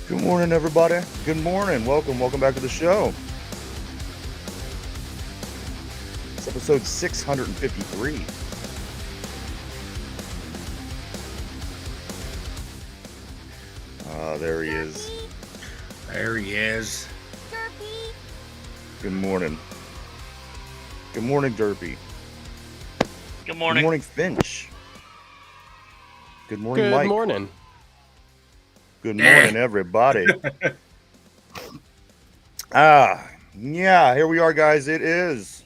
Good morning, everybody. Good morning. Welcome back to the show. It's episode 653. There he is. There he is. Derpy. Good morning. Good morning, Derpy. Good morning. Good morning, Finch. Good morning, Good Mike. morning. Good morning, everybody. Yeah, here we are, guys. It is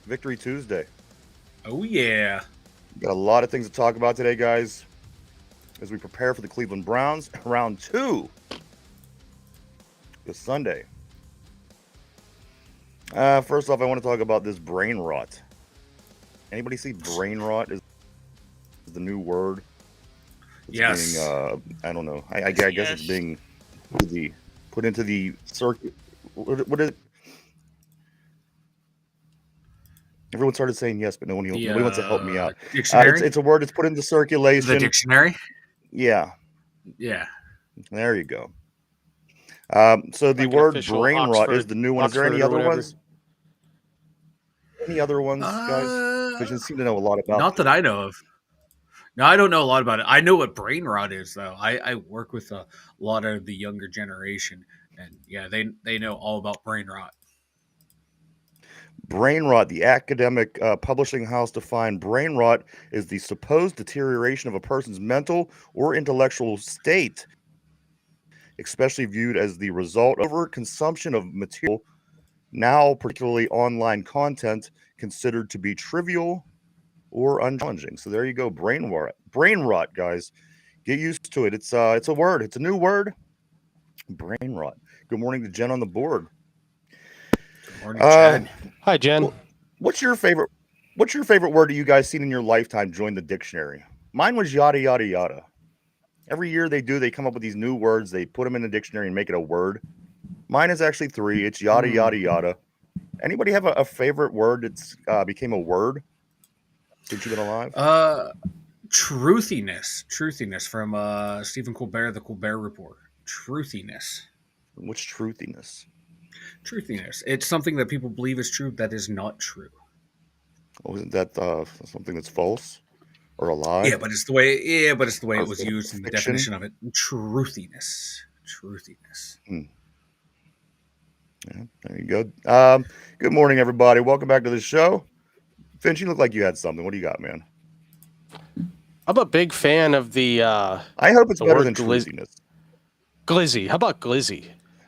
Victory Tuesday. Oh, yeah. Got a lot of things to talk about today, guys, as we prepare for the Cleveland Browns round 2 this Sunday. First off, I want to talk about this brain rot. Anybody see brain rot is the new word? It's Yes. being, I don't know. I guess Yes. it's being put into the circuit. What is? Everyone started saying yes, but nobody wants to help me out. Dictionary? It's a word that's put into circulation. The dictionary? Yeah, Yeah. there you go. So the Like an word official brain rot is Oxford- the new one. Is there any Oxford or other whatever. ones? Any other ones, guys? Because you seem to know a lot about. Not that I know of. No, I don't know a lot about it. I know what brain rot is, though. I work with a lot of the younger generation, and yeah, they know all about brain rot. Brain rot, the academic publishing house defined brain rot is the supposed deterioration of a person's mental or intellectual state, especially viewed as the result of overconsumption of material, now particularly online content, considered to be trivial or unchallenging. So there you go, brain rot. Brain rot, guys. Get used to it. It's a word. It's a new word. Brain rot. Good morning to Jen on the board. Good morning, Chad. Hi, Jen. What's your favorite word that you guys seen in your lifetime join the dictionary? Mine was yada yada yada. Every year they come up with these new words, they put them in the dictionary and make it a word. Mine is actually 3. It's yada yada yada. Anybody have a favorite word that's became a word since you've been alive? Truthiness from Stephen Colbert, The Colbert Report. Truthiness. What's truthiness? It's something that people believe is true that is not true. Oh, isn't that something that's false or a lie? Yeah, but it's the way. Yeah, but it's the way Or it was is it used in the fiction? definition of it. Truthiness. Yeah, there you go. Good morning, everybody. Welcome back to the show. Finch, you look like you had something. What do you got, man? I'm a big fan of the I hope it's The better word than truthiness. glizzy. How about glizzy?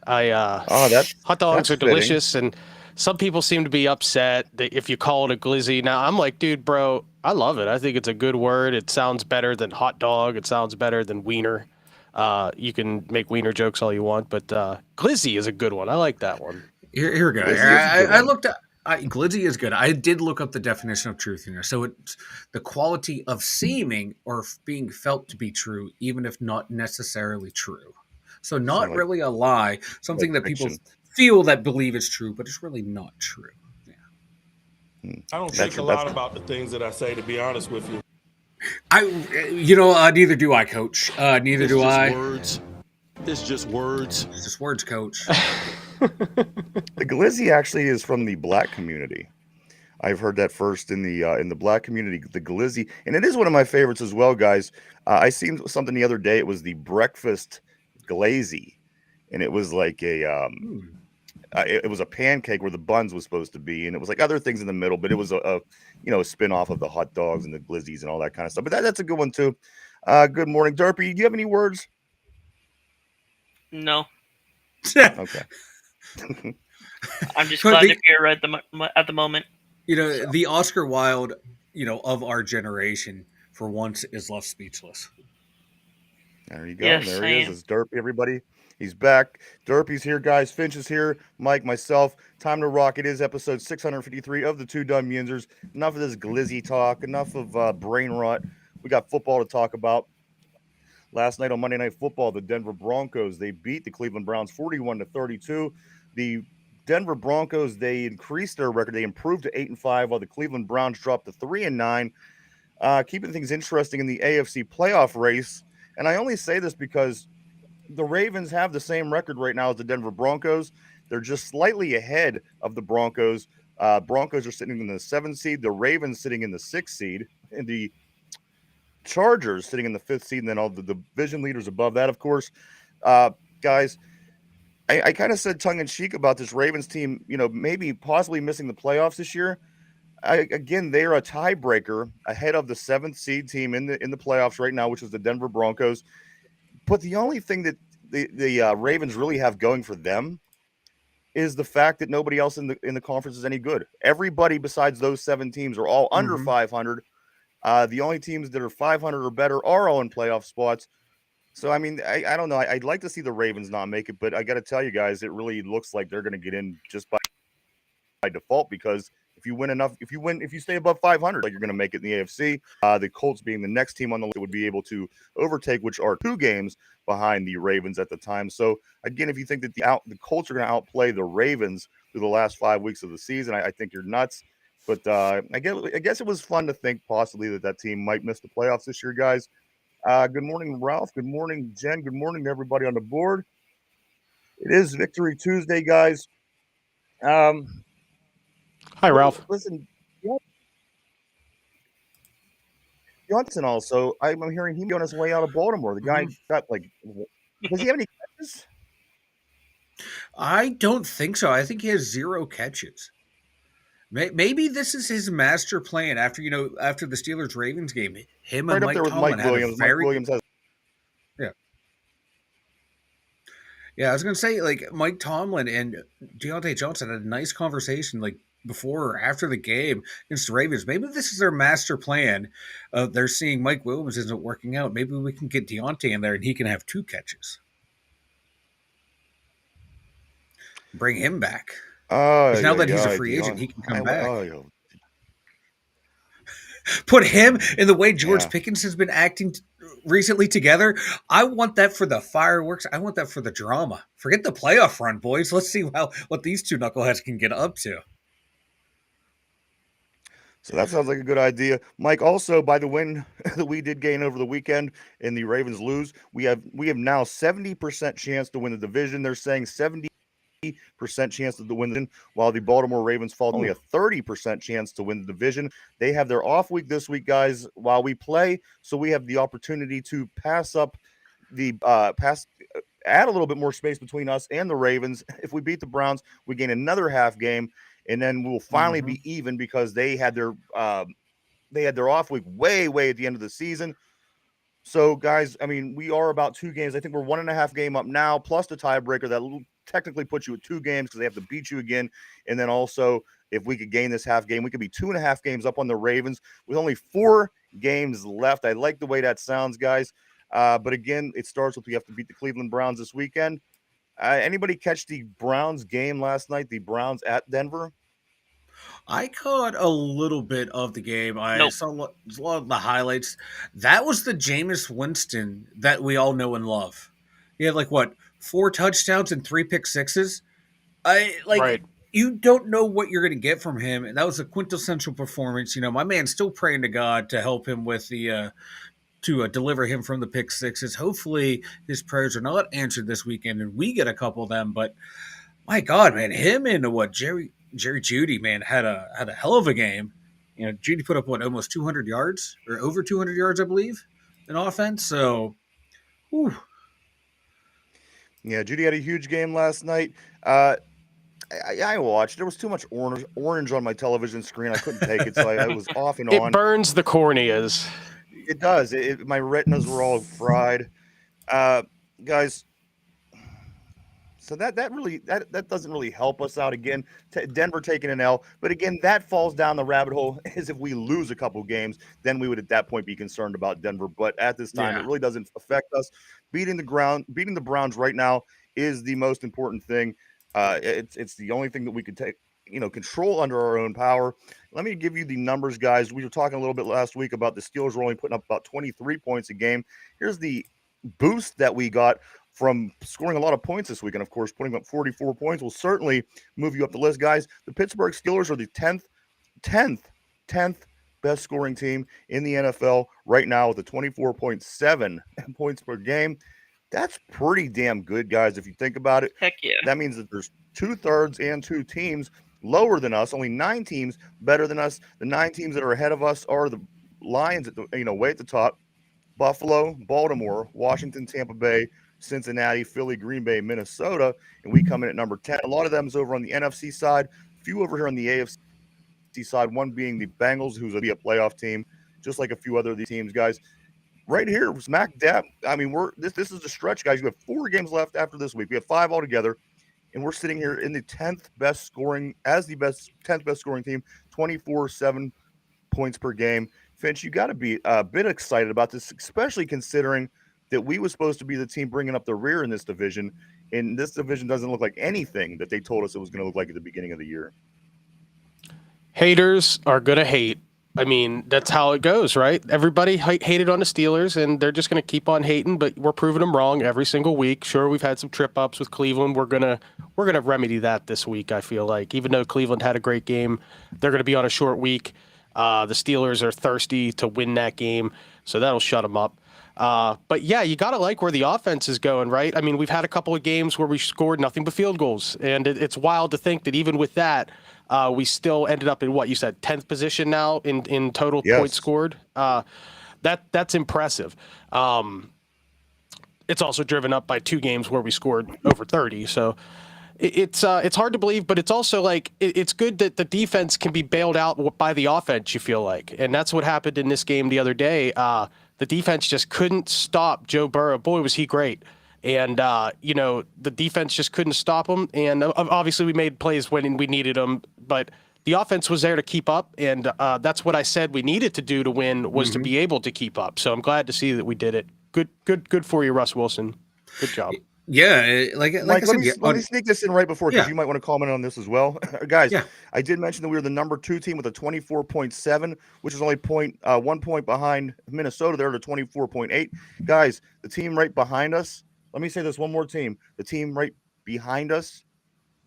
That's Hot dogs that's are fitting. delicious, and some people seem to be upset that if you call it a glizzy. Now I'm like, dude, bro, I love it. I think it's a good word. It sounds better than hot dog. It sounds better than wiener. You can make wiener jokes all you want, but glizzy is a good one. I like that one. Here we go. Glizzy is a good I one. looked at. Glizzy is good. I did look up the definition of truthiness. So it's the quality of seeming or being felt to be true, even if not necessarily true. So not like- really a lie, something like that people fiction. feel that believe is true, but it's really not true. I don't That's- think a lot about the things that I say, to be honest with you. Neither do I, Coach. Neither do I. Words. It's just words. It's just words, Coach. The glizzy actually is from the black community. I've heard that first in the black community, the glizzy, and it is one of my favorites as well, guys. I seen something the other day. It was the breakfast glazy, and it was like it was a pancake where the buns was supposed to be, and it was like other things in the middle, but it was a spin off of the hot dogs and the glizzies and all that kind of stuff. But that's a good one too. Good morning, Derpy. Do you have any words? No, Okay. I'm just But glad the- to be here at the moment. The Oscar Wilde, of our generation, for once, is left speechless. There you go. Yes, There I he is. am. It's Derpy, everybody. He's back. Derpy's here, guys. Finch is here. Mike, myself. Time to rock. It is episode 653 of the Two Dumb Yinzers. Enough of this glizzy talk. Enough of brain rot. We got football to talk about. Last night on Monday Night Football, the Denver Broncos, they beat the Cleveland Browns 41-32. The Denver Broncos, they increased their record. They improved to 8-5, while the Cleveland Browns dropped to 3-9. Keeping things interesting in the AFC playoff race, And I only say this because the Ravens have the same record right now as the Denver Broncos. They're just slightly ahead of the Broncos. Broncos are sitting in the 7th seed. The Ravens sitting in the 6th seed. And the Chargers sitting in the 5th seed. And then all the division leaders above that, of course. Guys, I kind of said tongue-in-cheek about this Ravens team, maybe possibly missing the playoffs this year. Again, they are a tiebreaker ahead of the 7th seed team in the playoffs right now, which is the Denver Broncos. But the only thing that the Ravens really have going for them is the fact that nobody else in the conference is any good. Everybody besides those 7 teams are all under 500. The only teams that are 500 or better are all in playoff spots. So, I mean, I don't know. I'd like to see the Ravens not make it, but I got to tell you guys, it really looks like they're going to get in just by default, because if you stay above 500, like, you're going to make it in the AFC. The Colts being the next team on the list would be able to overtake, which are 2 games behind the Ravens at the time. So again, if you think that the Colts are going to outplay the Ravens through the last 5 weeks of the season, I think you're nuts. But I guess it was fun to think possibly that team might miss the playoffs this year, guys. Good morning, Ralph. Good morning, Jen. Good morning to everybody on the board. It is Victory Tuesday, guys. Hi, Ralph. Listen, Johnson also, I'm hearing he on his way out of Baltimore. The guy got, does he have any catches? I don't think so. I think he has 0 catches. Maybe this is his master plan after the Steelers Ravens game. Him Right and up Mike there with Tomlin Mike Williams. Mike Williams has. Yeah, I was gonna say, like, Mike Tomlin and Deontay Johnson had a nice conversation, like, before or after the game against the Ravens. Maybe this is their master plan. They're seeing Mike Williams isn't working out. Maybe we can get Deontay in there and he can have 2 catches. Bring him back. Because now that he's a free agent, he can come back. Put him in the way George Pickens has been acting recently together. I want that for the fireworks. I want that for the drama. Forget the playoff run, boys. Let's see what these 2 knuckleheads can get up to. So that sounds like a good idea, Mike. Also, by the win that we did gain over the weekend and the Ravens lose, we have now 70% chance to win the division. They're saying 70% chance to win the division, while the Baltimore Ravens fall only a 30% chance to win the division. They have their off week this week, guys, while we play, so we have the opportunity to add a little bit more space between us and the Ravens. If we beat the Browns, we gain another half game, and then we'll finally be even, because they had their off week way at the end of the season. So, guys, I mean, we are about 2 games. I think we're 1.5 game up now, plus the tiebreaker that will technically put you at 2 games because they have to beat you again. And then also, if we could gain this half game, we could be 2.5 games up on the Ravens with only 4 games left. I like the way that sounds, guys. But again, it starts with we have to beat the Cleveland Browns this weekend. Anybody catch the Browns game last night, the Browns at Denver? I caught a little bit of the game. I saw a lot of the highlights. That was the Jameis Winston that we all know and love. He had 4 touchdowns and 3 pick sixes. You don't know what you're going to get from him, and that was a quintessential performance. My man's still praying to God to help him with the to deliver him from the pick sixes. Hopefully, his prayers are not answered this weekend, and we get a couple of them. But my God, man, him and Jerry Jeudy, man, had a hell of a game. Jeudy put up almost 200 yards or over 200 yards, I believe, in offense. So, whew. Yeah, Jeudy had a huge game last night. I watched. There was too much orange on my television screen. I couldn't take it, so I was off and on. It burns the corneas. It does. My retinas were all fried, guys. So that doesn't really help us out again. Denver taking an L, but again, that falls down the rabbit hole. As if we lose a couple games, then we would at that point be concerned about Denver. But at this time, it really doesn't affect us. Beating the Browns right now is the most important thing. It's the only thing that we could take, control under our own power. Let me give you the numbers, guys. We were talking a little bit last week about the Steelers were only putting up about 23 points a game. Here's the boost that we got from scoring a lot of points this week. And of course, putting up 44 points will certainly move you up the list, guys. The Pittsburgh Steelers are the 10th best scoring team in the NFL right now with a 24.7 points per game. That's pretty damn good, guys. If you think about it, Heck yeah. that means that there's 2/3 and 2 teams lower than us, only 9 teams better than us. The 9 teams that are ahead of us are the Lions at the way at the top, Buffalo, Baltimore, Washington, Tampa Bay, Cincinnati, Philly, Green Bay, Minnesota, and we come in at number 10. A lot of them is over on the NFC side, a few over here on the AFC side, one being the Bengals, who's going to be a playoff team, just like a few other of these teams, guys. Right here, smack dab. I mean, this is a stretch, guys. You have 4 games left after this week. We have 5 altogether, and we're sitting here in the 10th best scoring, as the 10th best scoring team, 24.7 points per game. Finch, you got to be a bit excited about this, especially considering that we was supposed to be the team bringing up the rear in this division, and this division doesn't look like anything that they told us it was going to look like at the beginning of the year. Haters are going to hate. I mean, that's how it goes, right? Everybody hated on the Steelers, and they're just going to keep on hating, but we're proving them wrong every single week. Sure, we've had some trip-ups with Cleveland. We're gonna remedy that this week, I feel like. Even though Cleveland had a great game, they're going to be on a short week. The Steelers are thirsty to win that game, so that'll shut them up. But yeah, you got to like where the offense is going, right? I mean, we've had a couple of games where we scored nothing but field goals, and it's wild to think that even with that, we still ended up in what you said, 10th position now in total points scored. That's impressive. It's also driven up by 2 games where we scored over 30. So it's hard to believe, but it's also like it's good that the defense can be bailed out by the offense. You feel like, and that's what happened in this game the other day. The defense just couldn't stop Joe Burrow. Boy, was he great. And, the defense just couldn't stop him. And obviously we made plays when we needed them, but the offense was there to keep up. And that's what I said we needed to do to win was to be able to keep up. So I'm glad to see that we did it. Good for you, Russ Wilson. Good job. Yeah, Mike, let me sneak this in right before, because you might want to comment on this as well. Guys, I did mention that we were the number 2 team with a 24.7, which is only 1 point behind Minnesota. They're at a 24.8. Guys, the team right behind us, let me say this one more team. The team right behind us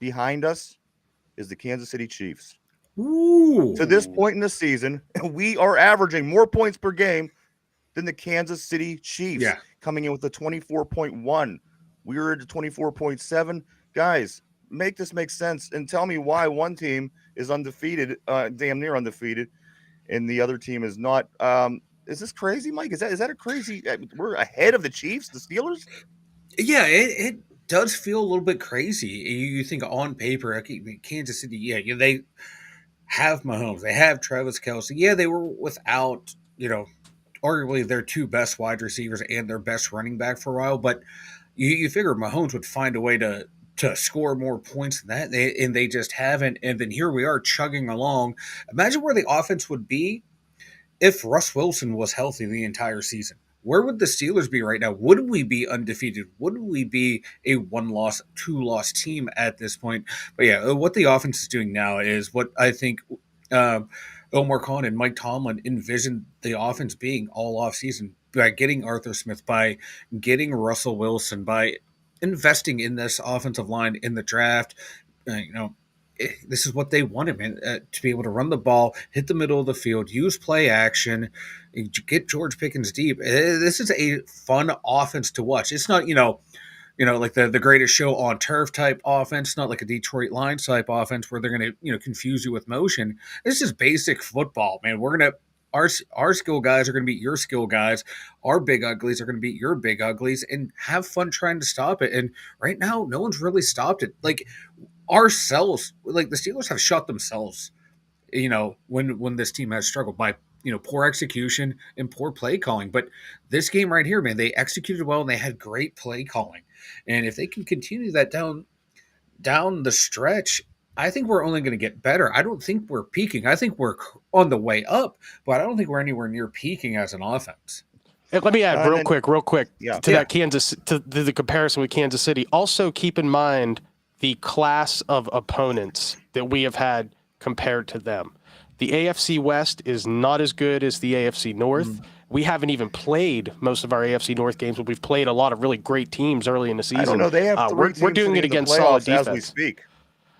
is the Kansas City Chiefs. Ooh. To this point in the season, we are averaging more points per game than the Kansas City Chiefs, coming in with a 24.1. We were at 24.7. Guys, make this make sense and tell me why one team is undefeated, damn near undefeated, and the other team is not. Is this crazy, Mike? Is that a crazy? We're ahead of the Chiefs, the Steelers? Yeah, it does feel a little bit crazy. You think on paper, Kansas City, they have Mahomes, they have Travis Kelce. Yeah, they were without, arguably their 2 best wide receivers and their best running back for a while, but you figure Mahomes would find a way to score more points than that, and they just haven't. And then here we are chugging along. Imagine where the offense would be if Russ Wilson was healthy the entire season. Where would the Steelers be right now? Would we be undefeated? Would we be a 1-loss, 2-loss team at this point? But yeah, what the offense is doing now is what I think Omar Khan and Mike Tomlin envisioned the offense being all offseason, by getting Arthur Smith, by getting Russell Wilson, by investing in this offensive line in the draft. This is what they wanted, man, to be able to run the ball, hit the middle of the field, use play action, get George Pickens deep. This is a fun offense to watch. It's not, like the greatest show on turf type offense, not like a Detroit Lions type offense where they're going to, confuse you with motion. This is basic football, man. We're going to, our skill guys are going to beat your skill guys. Our big uglies are going to beat your big uglies, and have fun trying to stop it. And right now, no one's really stopped it. Like ourselves, like the Steelers have shut themselves, when this team has struggled by, poor execution and poor play calling. But this game right here, man, they executed well and they had great play calling. And if they can continue that down the stretch, I think we're only going to get better. I don't think we're peaking. I think we're on the way up, but I don't think we're anywhere near peaking as an offense. And let me add real quick to that to the comparison with Kansas City. Also keep in mind the class of opponents that we have had compared to them. The AFC West is not as good as the AFC North. We haven't even played most of our AFC North games, but we've played a lot of really great teams early in the season. I don't know. They have we're doing it against solid defense. as we speak.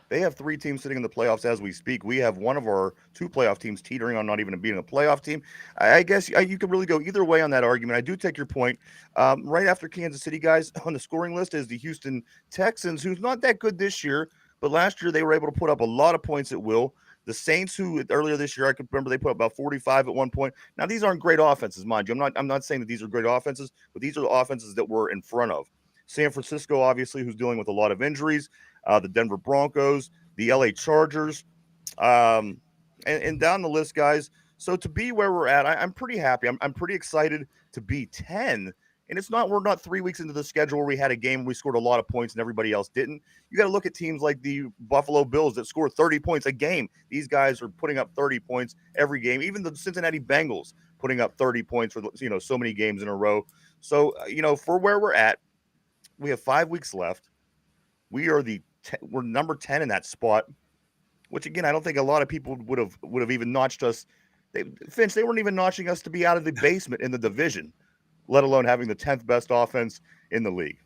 They have 3 teams sitting in the playoffs as we speak. We have one of our 2 playoff teams teetering on not even being a playoff team. I guess you could really go either way on that argument. I do take your point. Right after Kansas City, guys, on the scoring list is the Houston Texans, who's not that good this year, but last year they were able to put up a lot of points at will. The Saints, who earlier this year I could remember they put up about 45 at one point. Now these aren't great offenses, mind you. I'm not saying that these are great offenses, but these are the offenses that we're in front of. San Francisco, obviously, who's dealing with a lot of injuries. The Denver Broncos, the LA Chargers, and down the list, guys. So to be where we're at, I'm pretty happy. I'm pretty excited to be 10. And we're not 3 weeks into the schedule where we had a game where we scored a lot of points and everybody else didn't. You got to look at teams like the Buffalo Bills that score 30 points a game. These guys are putting up 30 points every game. Even the Cincinnati Bengals putting up 30 points for so many games in a row. So for where we're at, we have 5 weeks left. We're number 10 in that spot, which again I don't think a lot of people would have even notched us. Finch, they weren't even notching us to be out of the basement in the division, let alone having the 10th best offense in the league.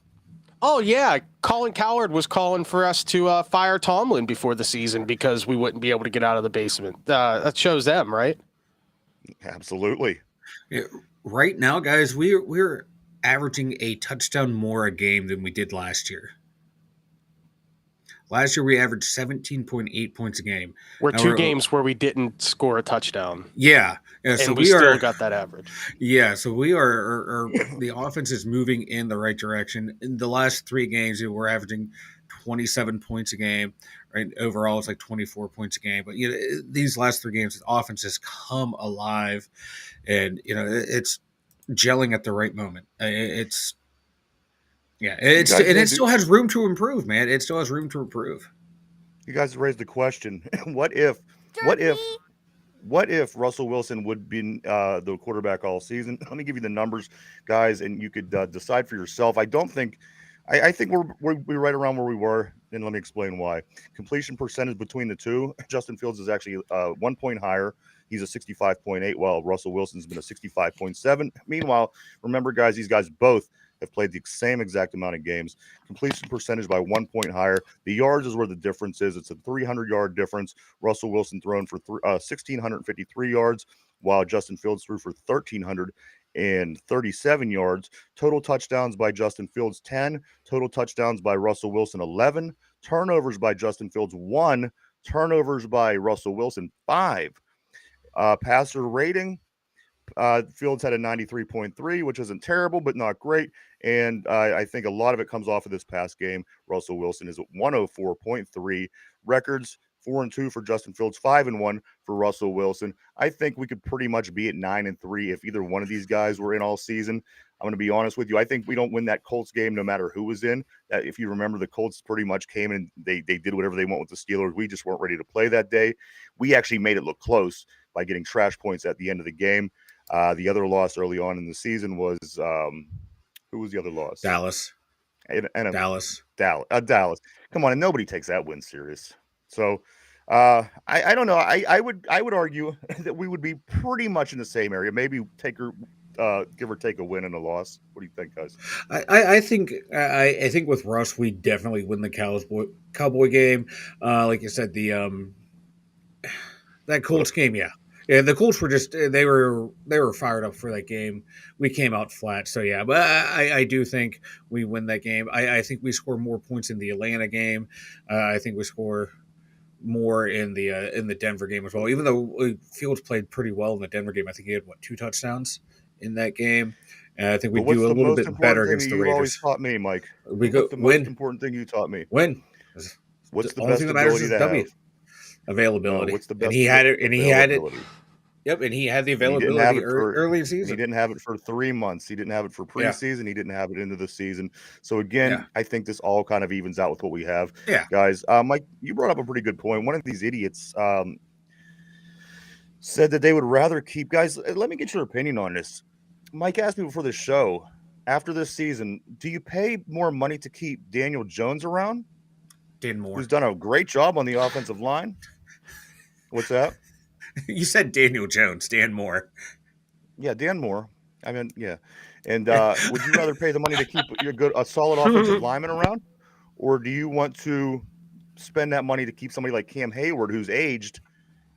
Oh yeah, Colin Cowherd was calling for us to fire Tomlin before the season because we wouldn't be able to get out of the basement. That shows them, right? Absolutely. Yeah, right now, guys, we're averaging a touchdown more a game than we did last year. Last year we averaged 17.8 points a game. We're 2 games where we didn't score a touchdown. Yeah. And so we still got that average. Yeah, so we are the offense is moving in the right direction. In the last 3 games, we're averaging 27 points a game. Right, overall it's like 24 points a game. But these last 3 games, the offense has come alive, and it's gelling at the right moment. It still has room to improve, man. It still has room to improve. You guys raised the question: what if Russell Wilson would be the quarterback all season? Let me give you the numbers, guys, and you could decide for yourself. I think we're right around where we were, and let me explain why. Completion percentage between the two: Justin Fields is actually 1 point higher. He's a 65.8, while Russell Wilson's been a 65.7. Meanwhile, remember, guys, these guys both have played the same exact amount of games. Completion percentage by 1 point higher. The yards is where the difference is. It's a 300-yard difference. Russell Wilson thrown for 1,653 yards, while Justin Fields threw for 1,337 yards. Total touchdowns by Justin Fields, 10. Total touchdowns by Russell Wilson, 11. Turnovers by Justin Fields, 1. Turnovers by Russell Wilson, 5. Passer rating, Fields had a 93.3, which isn't terrible, but not great. And I think a lot of it comes off of this past game. Russell Wilson is at 104.3. Records, 4-2 for Justin Fields, 5-1 for Russell Wilson. I think we could pretty much be at 9-3 if either one of these guys were in all season. I'm going to be honest with you. I think we don't win that Colts game no matter who was in. If you remember, the Colts pretty much came and they did whatever they want with the Steelers. We just weren't ready to play that day. We actually made it look close by getting trash points at the end of the game. The other loss early on in the season was who was the other loss? Dallas. Dallas. Dallas. Come on, and nobody takes that win serious. So I don't know. I would argue that we would be pretty much in the same area. Maybe give or take a win and a loss. What do you think, guys? I think with Russ, we definitely win the Cowboy game. Like you said, that Colts game, yeah. Yeah, the Colts were they were fired up for that game. We came out flat, so yeah. But I do think we win that game. I think we score more points in the Atlanta game. I think we score more in the Denver game as well. Even though Fields played pretty well in the Denver game, I think he had 2 touchdowns in that game. And I think we do a little bit better against the Raiders. You always taught me, Mike. What's the most important thing you taught me? Win. What's the only best thing that matters is W. have? Availability. No, what's the best? And he had it. And he had it. Yep, and he had the availability early in the season. He didn't have it for 3 months. He didn't have it for preseason. Yeah. He didn't have it into the season. So again, I think this all kind of evens out with what we have. Yeah, guys. Mike, you brought up a pretty good point. One of these idiots said that they would rather keep guys. Let me get your opinion on this. Mike asked me before the show. After this season, do you pay more money to keep Daniel Jones around? Dan Moore, who's done a great job on the offensive line. What's that? You said Daniel Jones, Dan Moore. Yeah, Dan Moore. I mean, yeah. And would you rather pay the money to keep a solid offensive lineman around, or do you want to spend that money to keep somebody like Cam Hayward, who's aged,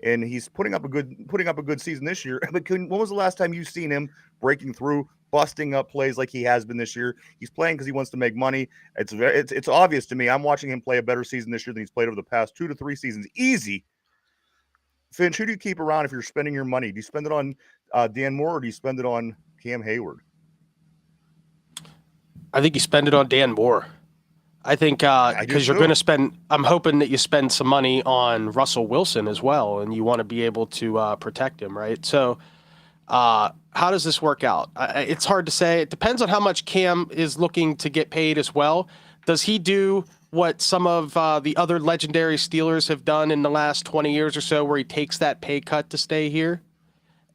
and he's putting up a good season this year. But when was the last time you've seen him breaking through, busting up plays like he has been this year? He's playing because he wants to make money. It's obvious to me. I'm watching him play a better season this year than he's played over the past 2 to 3 seasons. Easy. Finch, who do you keep around if you're spending your money? Do you spend it on Dan Moore or do you spend it on Cam Hayward? I think you spend it on Dan Moore. I think because you're going to spend. I'm hoping that you spend some money on Russell Wilson as well, and you want to be able to protect him, right? So, how does this work out? It's hard to say. It depends on how much Cam is looking to get paid as well. Does he do what some of the other legendary Steelers have done in the last 20 years or so, where he takes that pay cut to stay here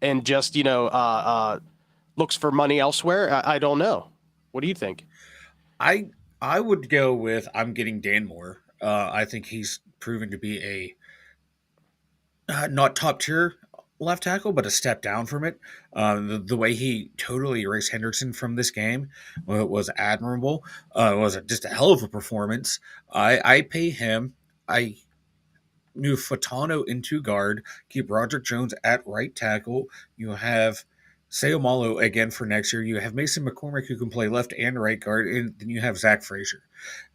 and just looks for money elsewhere? I don't know. What do you think? I would go with I'm getting Dan Moore. I think he's proven to be a not top tier left tackle, but a step down from it. The way he totally erased Henderson from this game was admirable. It was just a hell of a performance. I pay him. I move Fatano into guard, keep Roderick Jones at right tackle. You have Sayomalo again for next year. You have Mason McCormick who can play left and right guard, and then you have Zach Frazier.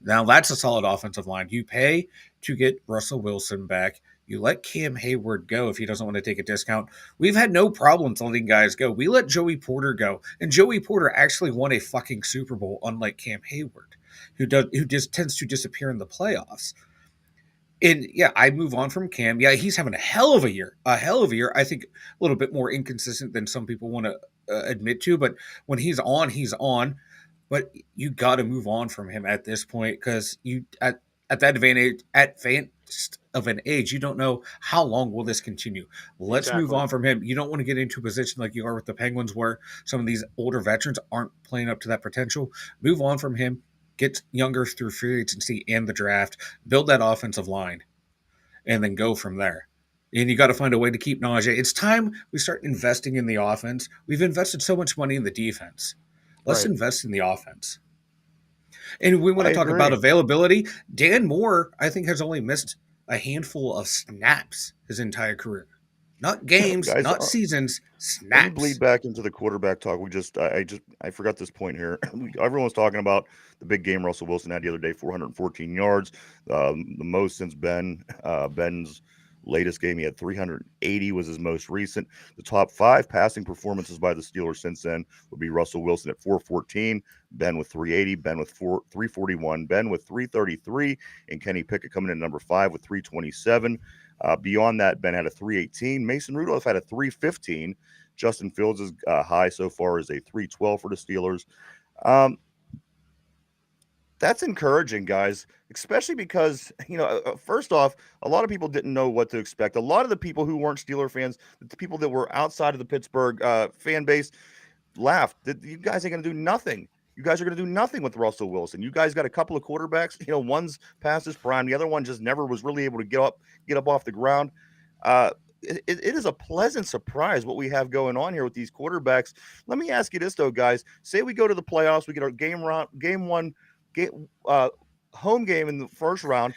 Now that's a solid offensive line. You pay to get Russell Wilson back. You let Cam Hayward go if he doesn't want to take a discount. We've had no problems letting guys go. We let Joey Porter go, and Joey Porter actually won a fucking Super Bowl, unlike Cam Hayward, who just tends to disappear in the playoffs. And yeah, I move on from Cam. Yeah, he's having a hell of a year. A hell of a year. I think a little bit more inconsistent than some people want to admit to. But when he's on, he's on. But you got to move on from him at this point because you at that advanced of an age, you don't know how long will this continue. Let's move on from him. You don't want to get into a position like you are with the Penguins where some of these older veterans aren't playing up to that potential. Move on from him. Get younger through free agency and the draft, build that offensive line, and then go from there. And you got to find a way to keep Najee. It's time we start investing in the offense. We've invested so much money in the defense. Let's invest in the offense. And we want to talk about availability. Dan Moore, I think, has only missed a handful of snaps his entire career. Not games, guys, not seasons, snaps. Let me bleed back into the quarterback talk. I forgot this point here. Everyone's talking about the big game Russell Wilson had the other day, 414 yards, the most since Ben's latest game. He had 380 was his most recent. The top 5 passing performances by the Steelers since then would be Russell Wilson at 414, Ben with 380, Ben with 341, Ben with 333, and Kenny Pickett coming in at number 5 with 327. Beyond that, Ben had a 318. Mason Rudolph had a 315. Justin Fields' high so far is a 312 for the Steelers. That's encouraging, guys, especially because, first off, a lot of people didn't know what to expect. A lot of the people who weren't Steeler fans, the people that were outside of the Pittsburgh fan base, laughed that you guys ain't going to do nothing. You guys are going to do nothing with Russell Wilson. You guys got a couple of quarterbacks. One's past his prime. The other one just never was really able to get up off the ground. It is a pleasant surprise what we have going on here with these quarterbacks. Let me ask you this, though, guys. Say we go to the playoffs. We get our home game in the first round,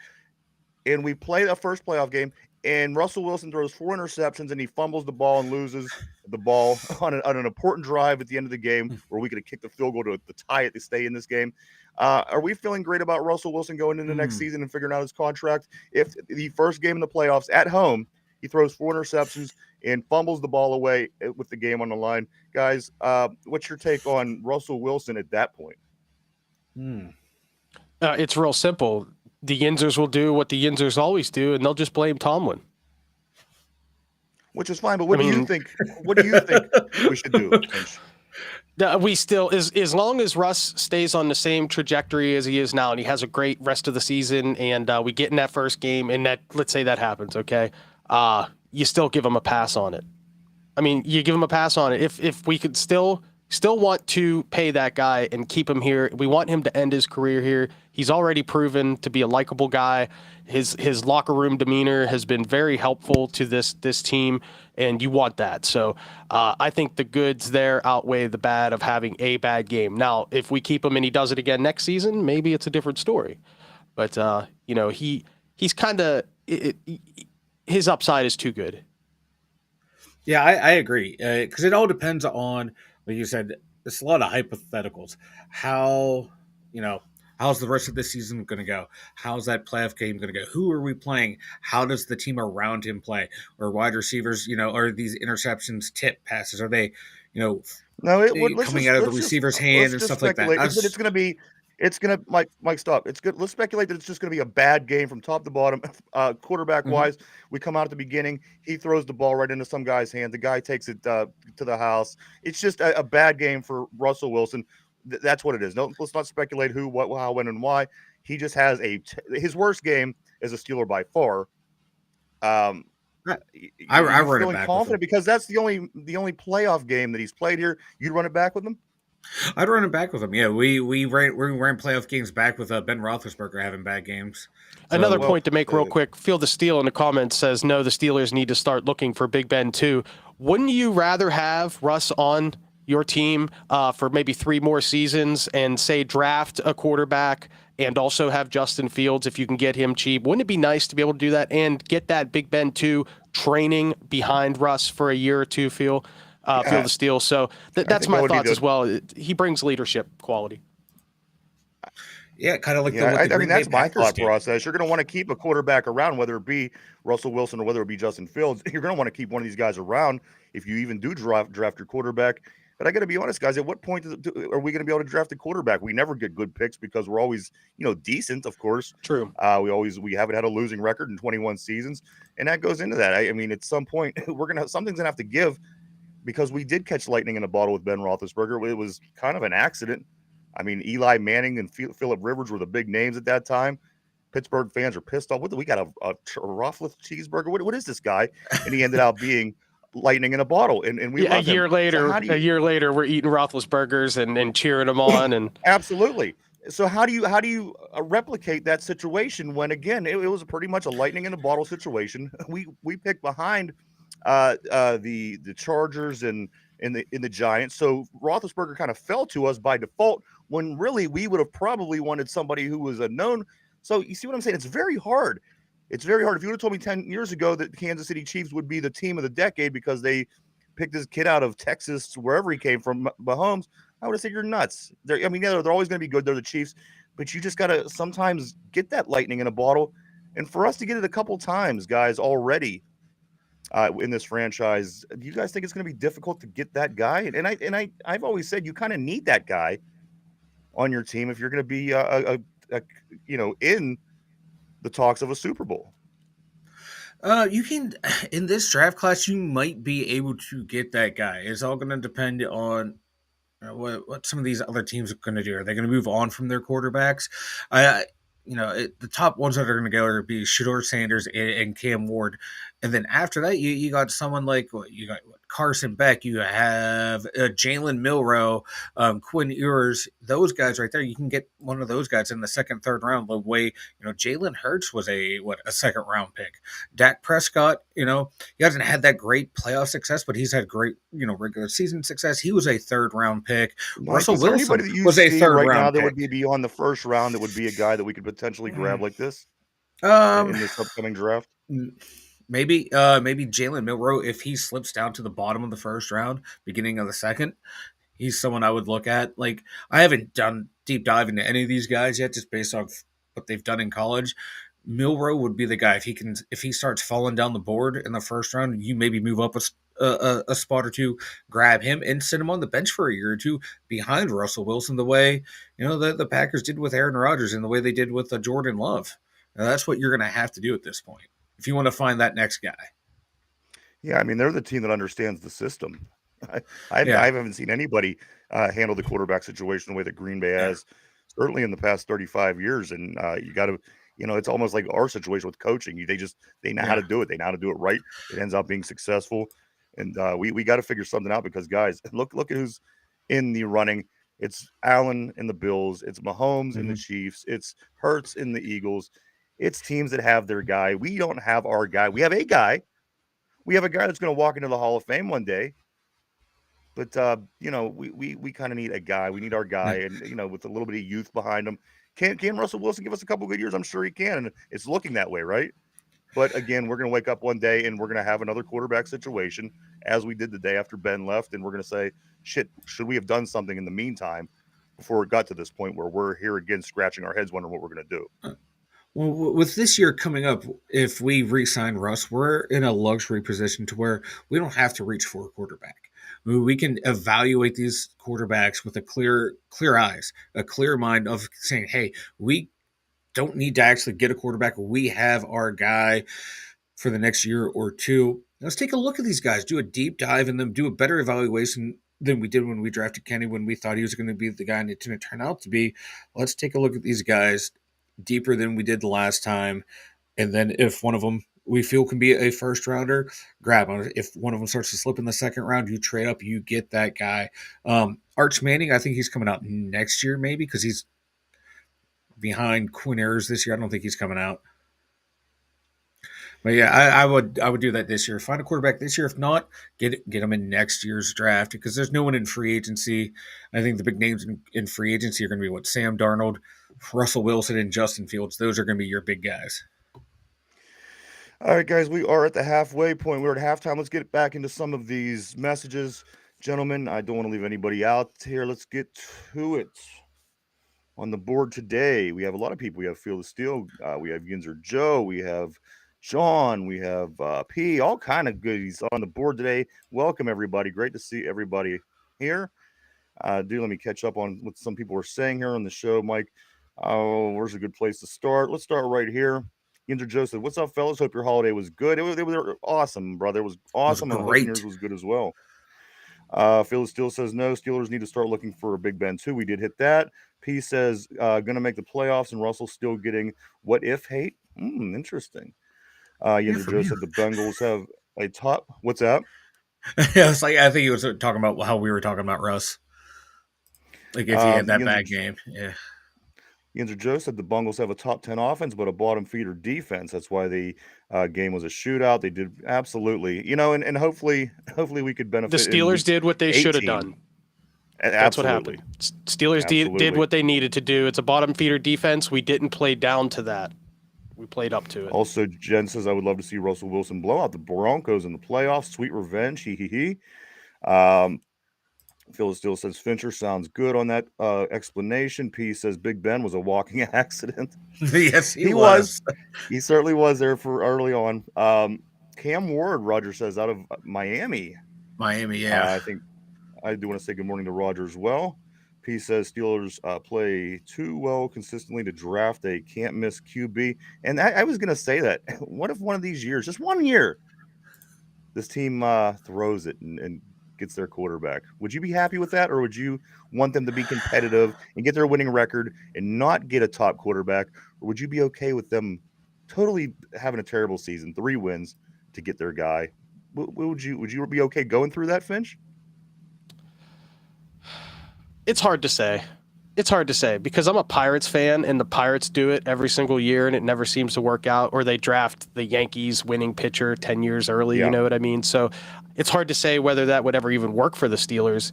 and we play that first playoff game, and Russell Wilson throws 4 interceptions, and he fumbles the ball and loses the ball on an important drive at the end of the game where we could have kicked the field goal to tie it to stay in this game. Are we feeling great about Russell Wilson going into next season and figuring out his contract? If the first game in the playoffs at home, he throws 4 interceptions and fumbles the ball away with the game on the line. Guys, what's your take on Russell Wilson at that point? It's real simple. The Yinzers will do what the Yinzers always do, and they'll just blame Tomlin. Which is fine, but what do you think? What do you think we should do? We still, as long as Russ stays on the same trajectory as he is now, and he has a great rest of the season, and we get in that first game, and let's say that happens, okay? You still give him a pass on it. I mean, you give him a pass on it. If we could still want to pay that guy and keep him here. We want him to end his career here. He's already proven to be a likable guy. His locker room demeanor has been very helpful to this team, and you want that. So I think the goods there outweigh the bad of having a bad game. Now, if we keep him and he does it again next season, maybe it's a different story. But he's kind of his upside is too good. Yeah, I agree because it all depends on, like you said, it's a lot of hypotheticals. How you know how's the rest of the season going to go? How's that playoff game going to go? Who are we playing? How does the team around him play? Or wide receivers, are these interceptions tip passes? Are they, you know, No, let's coming out of the let's just receiver's hand let's and just stuff like that? speculate. It's gonna be, it's gonna Mike stop. It's good. Let's speculate that it's just gonna be a bad game from top to bottom. Quarterback Mhm. wise, we come out at the beginning. He throws the ball right into some guy's hand. The guy takes it to the house. It's just a bad game for Russell Wilson. That's what it is. No, let's not speculate who, what, how, when, and why. He just has his worst game as a Steeler by far. Um, I you run it feeling back with him. confident because that's the only playoff game that he's played here. You'd run it back with him. I'd run it back with him. Yeah, we ran playoff games back with Ben Roethlisberger having bad games. Another well, point to make real quick. Feel the Steel in the comments says, no, the Steelers need to start looking for Big Ben too. Wouldn't you rather have Russ on your team for maybe 3 more seasons and say draft a quarterback and also have Justin Fields if you can get him cheap? Wouldn't it be nice to be able to do that and get that Big Ben 2 training behind Russ for a year or two, Feel the Steel? So that's my thoughts as well. He brings leadership quality. Yeah, kind of like Yeah, what the I Green mean Bay that's my Packers thought did. process. You're going to want to keep a quarterback around, whether it be Russell Wilson or whether it be Justin Fields. You're going to want to keep one of these guys around if you even do draft your quarterback. But I got to be honest, guys. At what point are we going to be able to draft a quarterback? We never get good picks because we're always, decent. Of course, True. We haven't had a losing record in 21 seasons, and that goes into that. I mean, at some point, something's going to have to give because we did catch lightning in a bottle with Ben Roethlisberger. It was kind of an accident. I mean, Eli Manning and Philip Rivers were the big names at that time. Pittsburgh fans are pissed off. We got a Roethlis cheeseburger. What is this guy? And he ended up being lightning in a bottle, and we love him. A year later, we're eating Roethlisbergers and cheering them on. And absolutely. So how do you replicate that situation when again it was pretty much a lightning in a bottle situation? We picked behind the Chargers and in the Giants, so Roethlisberger kind of fell to us by default when really we would have probably wanted somebody who was a known. So you see what I'm saying? It's very hard. It's very hard. If you would have told me 10 years ago that the Kansas City Chiefs would be the team of the decade because they picked this kid out of Texas, wherever he came from, Mahomes, I would have said you're nuts. They're always going to be good. They're the Chiefs, but you just got to sometimes get that lightning in a bottle. And for us to get it a couple times, guys, already in this franchise, do you guys think it's going to be difficult to get that guy? I've always said you kind of need that guy on your team if you're going to be in the talks of a Super Bowl. You can in this draft class, you might be able to get that guy. It's all going to depend on what some of these other teams are going to do. Are they going to move on from their quarterbacks? The top ones that are going to go are be Shedeur Sanders and Cam Ward, and then after that, you got someone like Carson Beck. You have Jalen Milroe, Quinn Ewers. Those guys right there. You can get one of those guys in the second, third round. The way Jalen Hurts was a second round pick. Dak Prescott, he hasn't had that great playoff success, but he's had great regular season success. He was a third round pick. Mike, Russell Wilson anybody that you was a see third right round now that pick. would be beyond the first round that would be a guy that we could potentially grab like this in this upcoming draft? Maybe Jalen Milroe, if he slips down to the bottom of the first round, beginning of the second, he's someone I would look at. Like, I haven't done deep dive into any of these guys yet, just based off what they've done in college. Milroe would be the guy if he starts falling down the board in the first round. You maybe move up a spot or two, grab him, and sit him on the bench for a year or two behind Russell Wilson, the way the Packers did with Aaron Rodgers and the way they did with Jordan Love. Now, that's what you're going to have to do at this point if you want to find that next guy. Yeah, I mean, they're the team that understands the system. I haven't seen anybody handle the quarterback situation the way that Green Bay has, certainly in the past 35 years. And you got to, it's almost like our situation with coaching. They know how to do it. They know how to do it right. It ends up being successful. And we got to figure something out because, guys, look at who's in the running. It's Allen in the Bills. It's Mahomes in the Chiefs. It's Hurts in the Eagles. It's teams that have their guy. We don't have our guy. We have a guy. We have a guy that's going to walk into the Hall of Fame one day. But we kind of need a guy. We need our guy, and with a little bit of youth behind him. Can Russell Wilson give us a couple good years? I'm sure he can, and it's looking that way, right? But again, we're going to wake up one day and we're going to have another quarterback situation, as we did the day after Ben left, and we're going to say, "Shit, should we have done something in the meantime before it got to this point where we're here again, scratching our heads, wondering what we're going to do?" Well, with this year coming up, if we re-sign Russ, we're in a luxury position to where we don't have to reach for a quarterback. We can evaluate these quarterbacks with a clear eyes, a clear mind of saying, "Hey, we don't need to actually get a quarterback. We have our guy for the next year or two. Let's take a look at these guys, do a deep dive in them, do a better evaluation than we did when we drafted Kenny, when we thought he was going to be the guy and it didn't turn out to be. Let's take a look at these guys deeper than we did the last time. And then if one of them we feel can be a first rounder, grab him. If one of them starts to slip in the second round, you trade up, you get that guy. Arch Manning, I think he's coming out next year maybe because he's behind Quinn Ayers this year. I don't think he's coming out. But yeah, I would do that this year. Find a quarterback this year. If not, get him in next year's draft because there's no one in free agency. I think the big names in free agency are going to be Sam Darnold, Russell Wilson, and Justin Fields. Those are going to be your big guys. All right, guys, we are at the halfway point. We're at halftime. Let's get back into some of these messages. Gentlemen, I don't want to leave anybody out here. Let's get to it. On the board today, we have a lot of people. We have Field of Steel. We have Yinzer Joe. We have Sean. We have P. All kind of goodies on the board today. Welcome, everybody. Great to see everybody here. Let me catch up on what some people were saying here on the show, Mike. Where's a good place to start? Let's start right here. Yinzer Joe said, "What's up, fellas? Hope your holiday was good." They were awesome, brother. It was awesome. It was and great. yours was good as well. Phil Steele says, "No, Steelers need to start looking for a Big Ben too." We did hit that. P says, "Gonna make the playoffs," and Russell still getting what if hate. Interesting. Yinzer Joe said the Bengals have a top. What's that? Yeah, it's like I think he was talking about how we were talking about Russ. Like if he had that bad game, yeah. Yinzer Joe said the Bengals have a top 10 offense, but a bottom feeder defense. That's why the game was a shootout. They did absolutely, and hopefully we could benefit. The Steelers did what they should have done. That's what happened. Steelers did what they needed to do. It's a bottom feeder defense. We didn't play down to that. We played up to it. Also, Jen says, "I would love to see Russell Wilson blow out the Broncos in the playoffs. Sweet revenge. He. Phil still says Fincher sounds good on that explanation. P says Big Ben was a walking accident. Yes, he was. He certainly was there for early on. Cam Ward, Roger says, out of Miami. Miami, yeah. I think I do want to say good morning to Roger as well. P says Steelers play too well consistently to draft a can't miss QB. And I was going to say that. What if one of these years, just 1 year, this team throws it and gets their quarterback? Would you be happy with that, or would you want them to be competitive and get their winning record and not get a top quarterback, or would you be okay with them totally having a terrible season, 3 wins to get their guy? Would you be okay going through that, Finch? It's hard to say. It's hard to say because I'm a Pirates fan and the Pirates do it every single year and it never seems to work out, or they draft the Yankees winning pitcher 10 years early. Yeah. You know what I mean? So it's hard to say whether that would ever even work for the Steelers.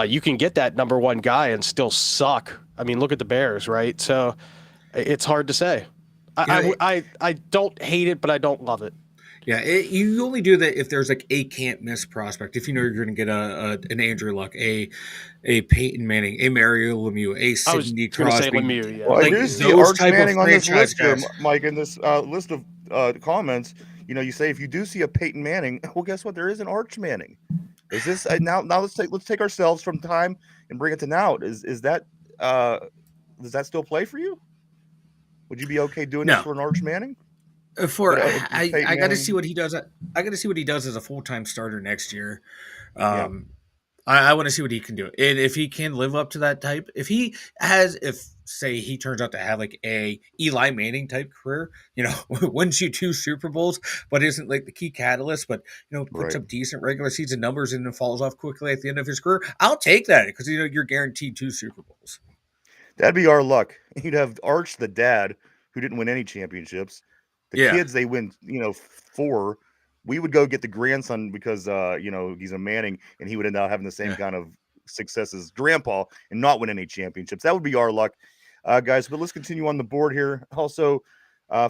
You can get that number 1 guy and still suck. I mean, look at the Bears, right? So it's hard to say. I don't hate it, but I don't love it. Yeah, you only do that if there's like a can't miss prospect. If you know you're going to get an Andrew Luck, a Peyton Manning, a Mario Lemieux, a Sidney Crosby. Say Lemieux, yeah. Well, I do see Arch Manning on this list here, Mike. In this list of comments, you say if you do see a Peyton Manning, well, guess what? There is an Arch Manning. Is this now? Let's take ourselves from time and bring it to now. Is that does that still play for you? Would you be okay doing this for an Arch Manning? I got to see what he does. I got to see what he does as a full-time starter next year. I want to see what he can do, and if he can live up to that type. If say he turns out to have like a Eli Manning type career, wins you 2 Super Bowls, but isn't like the key catalyst, but puts up decent regular season numbers and then falls off quickly at the end of his career. I'll take that because you're guaranteed 2 Super Bowls. That'd be our luck. You'd have Arch, the dad, who didn't win any championships. The kids, they win, 4, we would go get the grandson because he's a Manning, and he would end up having the same kind of success as grandpa and not win any championships. That would be our luck, guys. But let's continue on the board here. Also,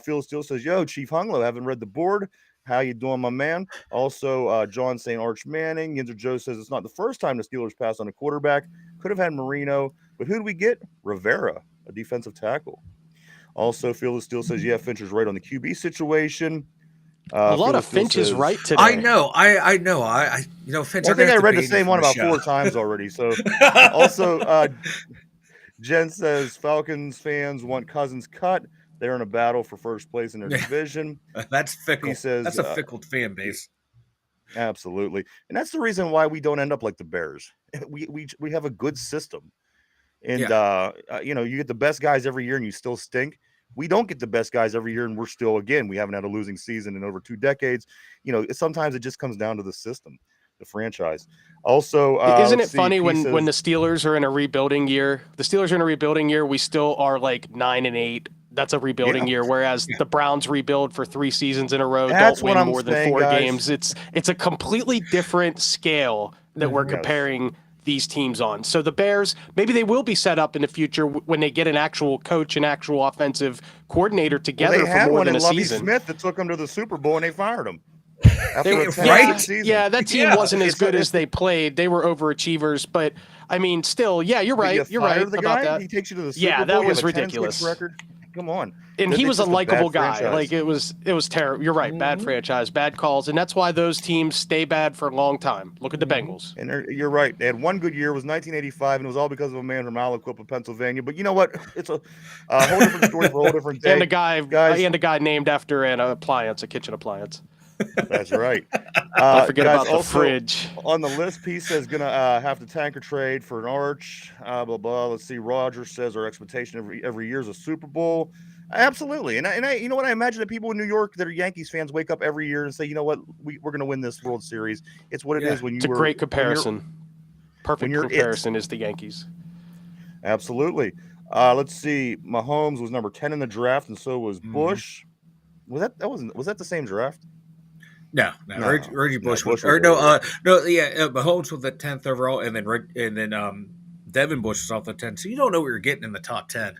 Phil Steele says, "Yo, Chief Hunglo, haven't read the board. How you doing, my man?" Also, John St. Arch Manning. Yinzer Joe says it's not the first time the Steelers passed on a quarterback. Could have had Marino, but who did we get? Rivera, a defensive tackle. Also, Phil Steele says, "Yeah, Fincher's right on the QB situation." A lot of Phil Finch is says, right today. I know. I know. Finch. Well, I think I read the same one about 4 times already. So, also, Jen says Falcons fans want Cousins cut. They're in a battle for first place in their division. That's fickle. He says that's a fickle fan base. Absolutely, and that's the reason why we don't end up like the Bears. We have a good system, and you get the best guys every year, and you still stink. We don't get the best guys every year, and we're still, again, we haven't had a losing season in over 2 decades. Sometimes it just comes down to the system, the franchise. Also, isn't it funny when the Steelers are in a rebuilding year? The Steelers are in a rebuilding year. We still are like 9-8. That's a rebuilding year. Whereas the Browns rebuild for 3 seasons in a row, don't win more than 4 games. It's a completely different scale that we're comparing these teams on. So the Bears, maybe they will be set up in the future when they get an actual coach, an actual offensive coordinator together for more than a season. Smith that took them to the Super Bowl and they fired him. Yeah, that team wasn't as good as they played. They were overachievers, but I mean, still, you're right. You're right about that. He takes you to the Super Bowl. That was ridiculous. Come on. And he was a likable guy. Like it was terrible. You're right. Bad franchise, bad calls. And that's why those teams stay bad for a long time. Look at the Bengals. And you're right. They had one good year. It was 1985, and it was all because of a man from Aliquippa, Pennsylvania. But you know what? It's a whole different story for a whole different day. And a guy named after an appliance, a kitchen appliance. That's right. Don't forget about the fridge. On the list, P says going to have to tanker trade for an arch. Blah, blah. Let's see. Roger says our expectation every year is a Super Bowl. Absolutely. And I you know what? I imagine that people in New York that are Yankees fans wake up every year and say, you know what? We're going to win this World Series. It's what it is when you It's a great comparison. Perfect comparison is the Yankees. Absolutely. Let's see. Mahomes was number 10 in the draft, and so was Bush. Was that the same draft? No. Reggie Bush was, Mahomes was the 10th overall, and then Devin Bush was off the 10th. So you don't know what you're getting in the top 10.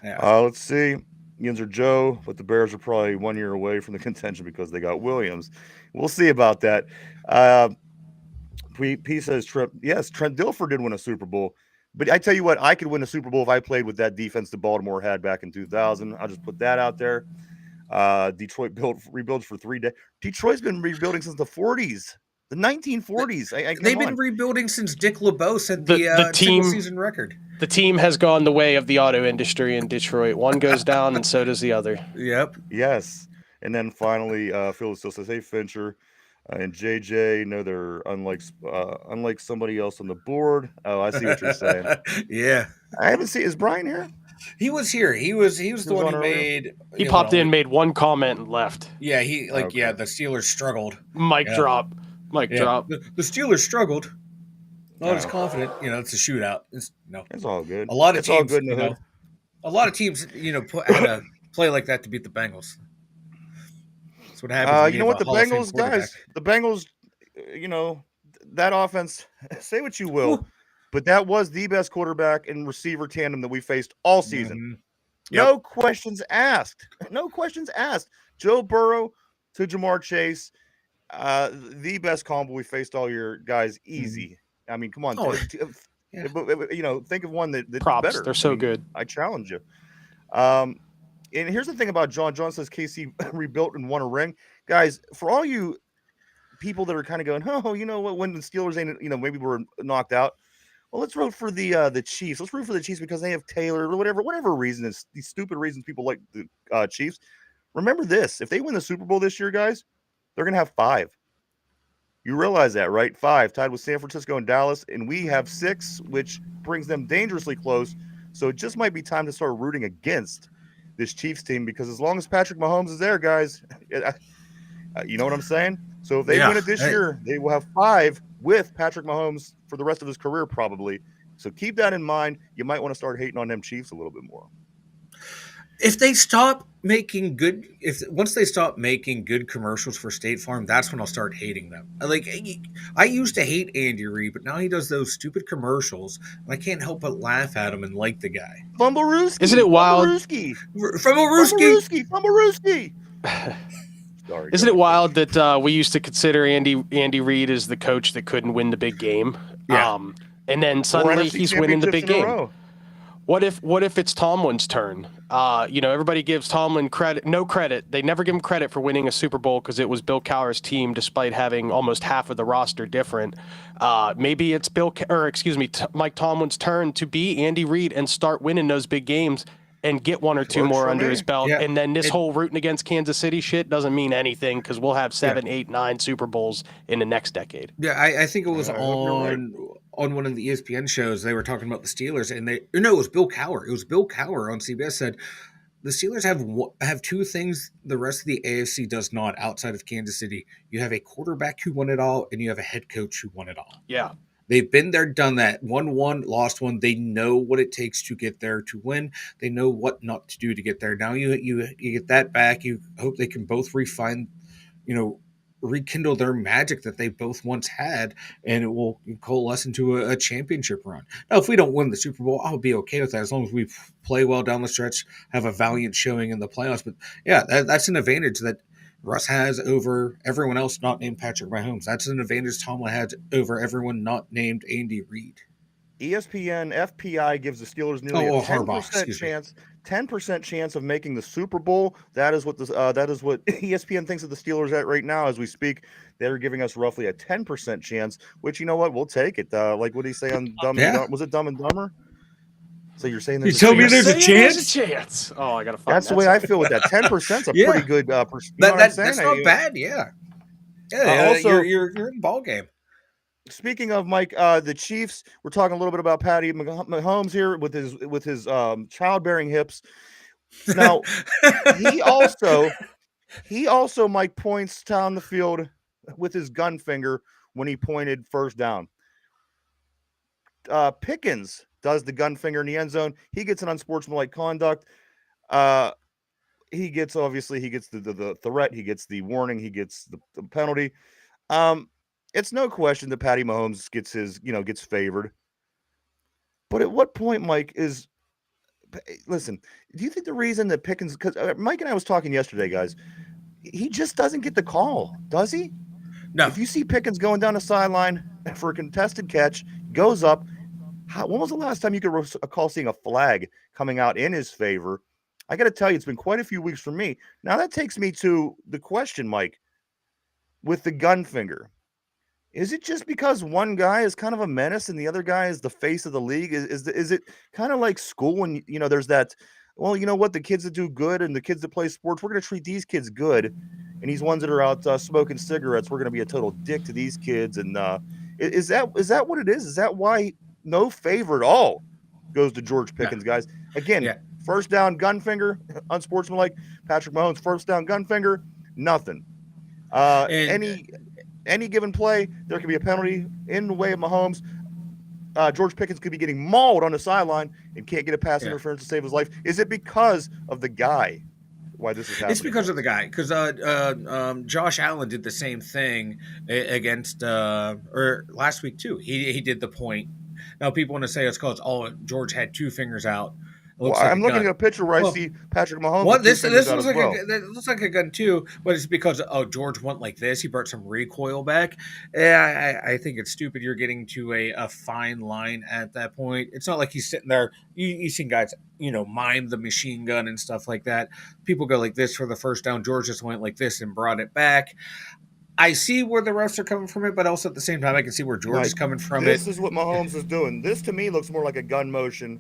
Yeah. Let's see. Yinzer Joe, but the Bears are probably 1 year away from the contention because they got Williams. We'll see about that. P says Trent Dilfer did win a Super Bowl, but I tell you what, I could win a Super Bowl if I played with that defense that Baltimore had back in 2000. I'll just put that out there. Detroit rebuilds for 3 days. Detroit's been rebuilding since the 40s, the 1940s. They've been rebuilding since Dick LeBeau set the single season record. The team has gone the way of the auto industry in Detroit. One goes down, and so does the other. Yep. Yes. And then finally, Phil still says, "Hey, Fincher and JJ, no, they're unlike somebody else on the board." Oh, I see what you're saying. Yeah. I haven't seen. Is Brian here? He was here. He was the one who made. He popped in, made one comment, and left. Yeah, the Steelers struggled. Mic drop. The Steelers struggled. Not as confident. It's a shootout. It's all good. A lot of it's teams, all good in the hood. A lot of teams, had to play like that to beat the Bengals. That's what happens. You know what, the Bengals guys, that offense. Say what you will. Ooh. But that was the best quarterback and receiver tandem that we faced all season. Mm-hmm. Yep. No questions asked. Joe Burrow to Jamar Chase, the best combo we faced all year, guys. Easy. Mm-hmm. I mean, come on. Think of one that's props. Better. They're so good. I challenge you. And here's the thing about John. John says KC rebuilt and won a ring. Guys, for all you people that are kind of going, oh, you know what, when the Steelers ain't, maybe we're knocked out. Well, let's root for the Chiefs. Let's root for the Chiefs because they have Taylor or whatever reason. It's these stupid reasons people like the Chiefs. Remember this: if they win the Super Bowl this year, guys, they're gonna have 5. You realize that, right? 5, tied with San Francisco and Dallas, and we have 6, which brings them dangerously close. So it just might be time to start rooting against this Chiefs team because as long as Patrick Mahomes is there, guys, you know what I'm saying? So if they win it this year, they will have 5 with Patrick Mahomes for the rest of his career, probably. So keep that in mind. You might want to start hating on them Chiefs a little bit more. if they stop making good, if once they stop making good commercials for State Farm, that's when I'll start hating them. I used to hate Andy Reid, but now he does those stupid commercials, and I can't help but laugh at him and like the guy. Fumblerooski. Isn't it wild? From Oruski. Fumblerooski. Sorry. Isn't it wild that we used to consider Andy Reid as the coach that couldn't win the big game? Yeah. And then suddenly he's winning the big game. What if it's Tomlin's turn? Everybody gives Tomlin credit. No credit. They never give him credit for winning a Super Bowl because it was Bill Cowher's team, despite having almost half of the roster different. Maybe it's Mike Tomlin's turn to be Andy Reid and start winning those big games and get one or two more under his belt. Yeah. And then this whole rooting against Kansas City shit doesn't mean anything because we'll have 7, 8, 9 Super Bowls in the next decade. Yeah, I think it was on one of the ESPN shows. They were talking about the Steelers, and it was Bill Cowher. It was Bill Cowher on CBS said the Steelers have two things the rest of the AFC does not outside of Kansas City. You have a quarterback who won it all, and you have a head coach who won it all. Yeah. They've been there, done that. Won one, lost one. They know what it takes to get there to win. They know what not to do to get there. Now you get that back. You hope they can both rekindle their magic that they both once had, and it will coalesce into a championship run. Now, if we don't win the Super Bowl, I'll be okay with that as long as we play well down the stretch, have a valiant showing in the playoffs. But yeah, that's an advantage that Russ has over everyone else not named Patrick Mahomes. That's an advantage Tomlin has over everyone not named Andy Reid. ESPN FPI gives the Steelers nearly a 10% chance of making the Super Bowl. That is what ESPN thinks of the Steelers at right now as we speak. They're giving us roughly a 10% chance, which you know what, we'll take it. Like what did he say on Dumb and Dumber? Was it Dumb and Dumber? So you're saying there's there's a chance? Oh, I gotta find that's the way I feel with that. 10% is a pretty good that's not bad. Yeah. Also, you're in the ball game. Speaking of Mike, the Chiefs, we're talking a little bit about Patty Mahomes here with his childbearing hips. Now, he also Mike points down the field with his gun finger when he pointed first down. Pickens does the gun finger in the end zone. He gets an unsportsmanlike conduct. He gets the threat. He gets the warning. He gets the penalty. It's no question that Patty Mahomes gets favored. But at what point, Mike, listen, do you think the reason that Pickens, because Mike and I was talking yesterday, guys, he just doesn't get the call, does he? No. If you see Pickens going down the sideline for a contested catch, goes up, when was the last time you could recall seeing a flag coming out in his favor? I got to tell you, it's been quite a few weeks for me. Now that takes me to the question, Mike, with the gun finger. Is it just because one guy is kind of a menace and the other guy is the face of the league? Is it kind of like school when, there's that, well, you know what, the kids that do good and the kids that play sports, we're going to treat these kids good. And these ones that are out smoking cigarettes, we're going to be a total dick to these kids. And is that what it is? Is that why no favor at all goes to George Pickens, guys? Again, first down, gun finger, unsportsmanlike. Patrick Mahomes, first down, gun finger, nothing. Any given play, there could be a penalty in the way of Mahomes. George Pickens could be getting mauled on the sideline and can't get a pass interference to save his life. Is it because of the guy why this is happening? It's because of the guy. Because Josh Allen did the same thing against or last week too. He did the point. Now people want to say it's because George had two fingers out. I'm looking at a picture where I see Patrick Mahomes. Well, this looks like a gun too, but it's because George went like this. He brought some recoil back. I think it's stupid. You're getting to a fine line at that point. It's not like he's sitting there. You've seen guys, mime the machine gun and stuff like that. People go like this for the first down. George just went like this and brought it back. I see where the refs are coming from it, but also at the same time, I can see where George is coming from This is what Mahomes is doing. This to me looks more like a gun motion.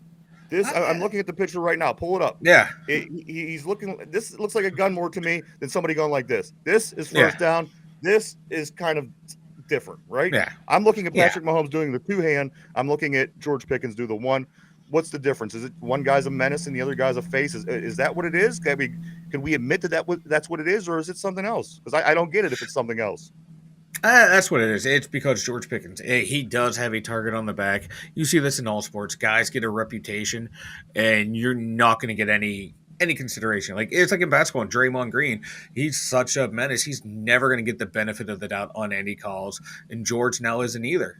I'm looking at the picture right now. Pull it up. Yeah. He's looking. This looks like a gun more to me than somebody going like this. This is first down. This is kind of different, right? Yeah. I'm looking at Patrick Mahomes doing the two-hand. I'm looking at George Pickens do the one. What's the difference? Is it one guy's a menace and the other guy's a face? Is that what it is? Can we admit that's what it is, or is it something else? Because I don't get it if it's something else. That's what it is. It's because George Pickens, he does have a target on the back. You see this in all sports. Guys get a reputation, and you're not going to get any any consideration. Like it's like in basketball, Draymond Green, he's such a menace. He's never going to get the benefit of the doubt on any calls, and George now isn't either.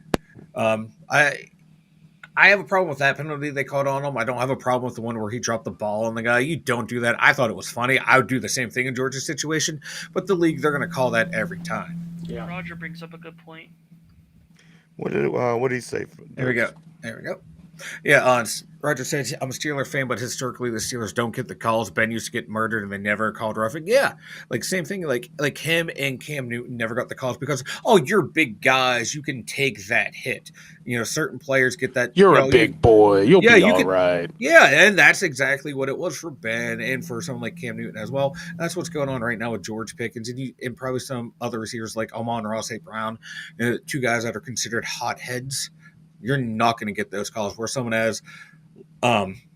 I have a problem with that penalty they called on him. I don't have a problem with the one where he dropped the ball on the guy. You don't do that. I thought it was funny. I would do the same thing in Georgia's situation, but the league, they're going to call that every time. Yeah. Roger brings up a good point. What did he say? There we go. Yeah, Roger said, I'm a Steeler fan, but historically the Steelers don't get the calls. Ben used to get murdered and they never called roughing. Yeah, like same thing, like him and Cam Newton never got the calls because, you're big guys. You can take that hit. Certain players get that. You're a big boy. You'll be all right. Yeah, and that's exactly what it was for Ben and for someone like Cam Newton as well. That's what's going on right now with George Pickens and probably some other receivers like Amon-Ra St. Brown, two guys that are considered hotheads. You're not going to get those calls where someone has Mahomes,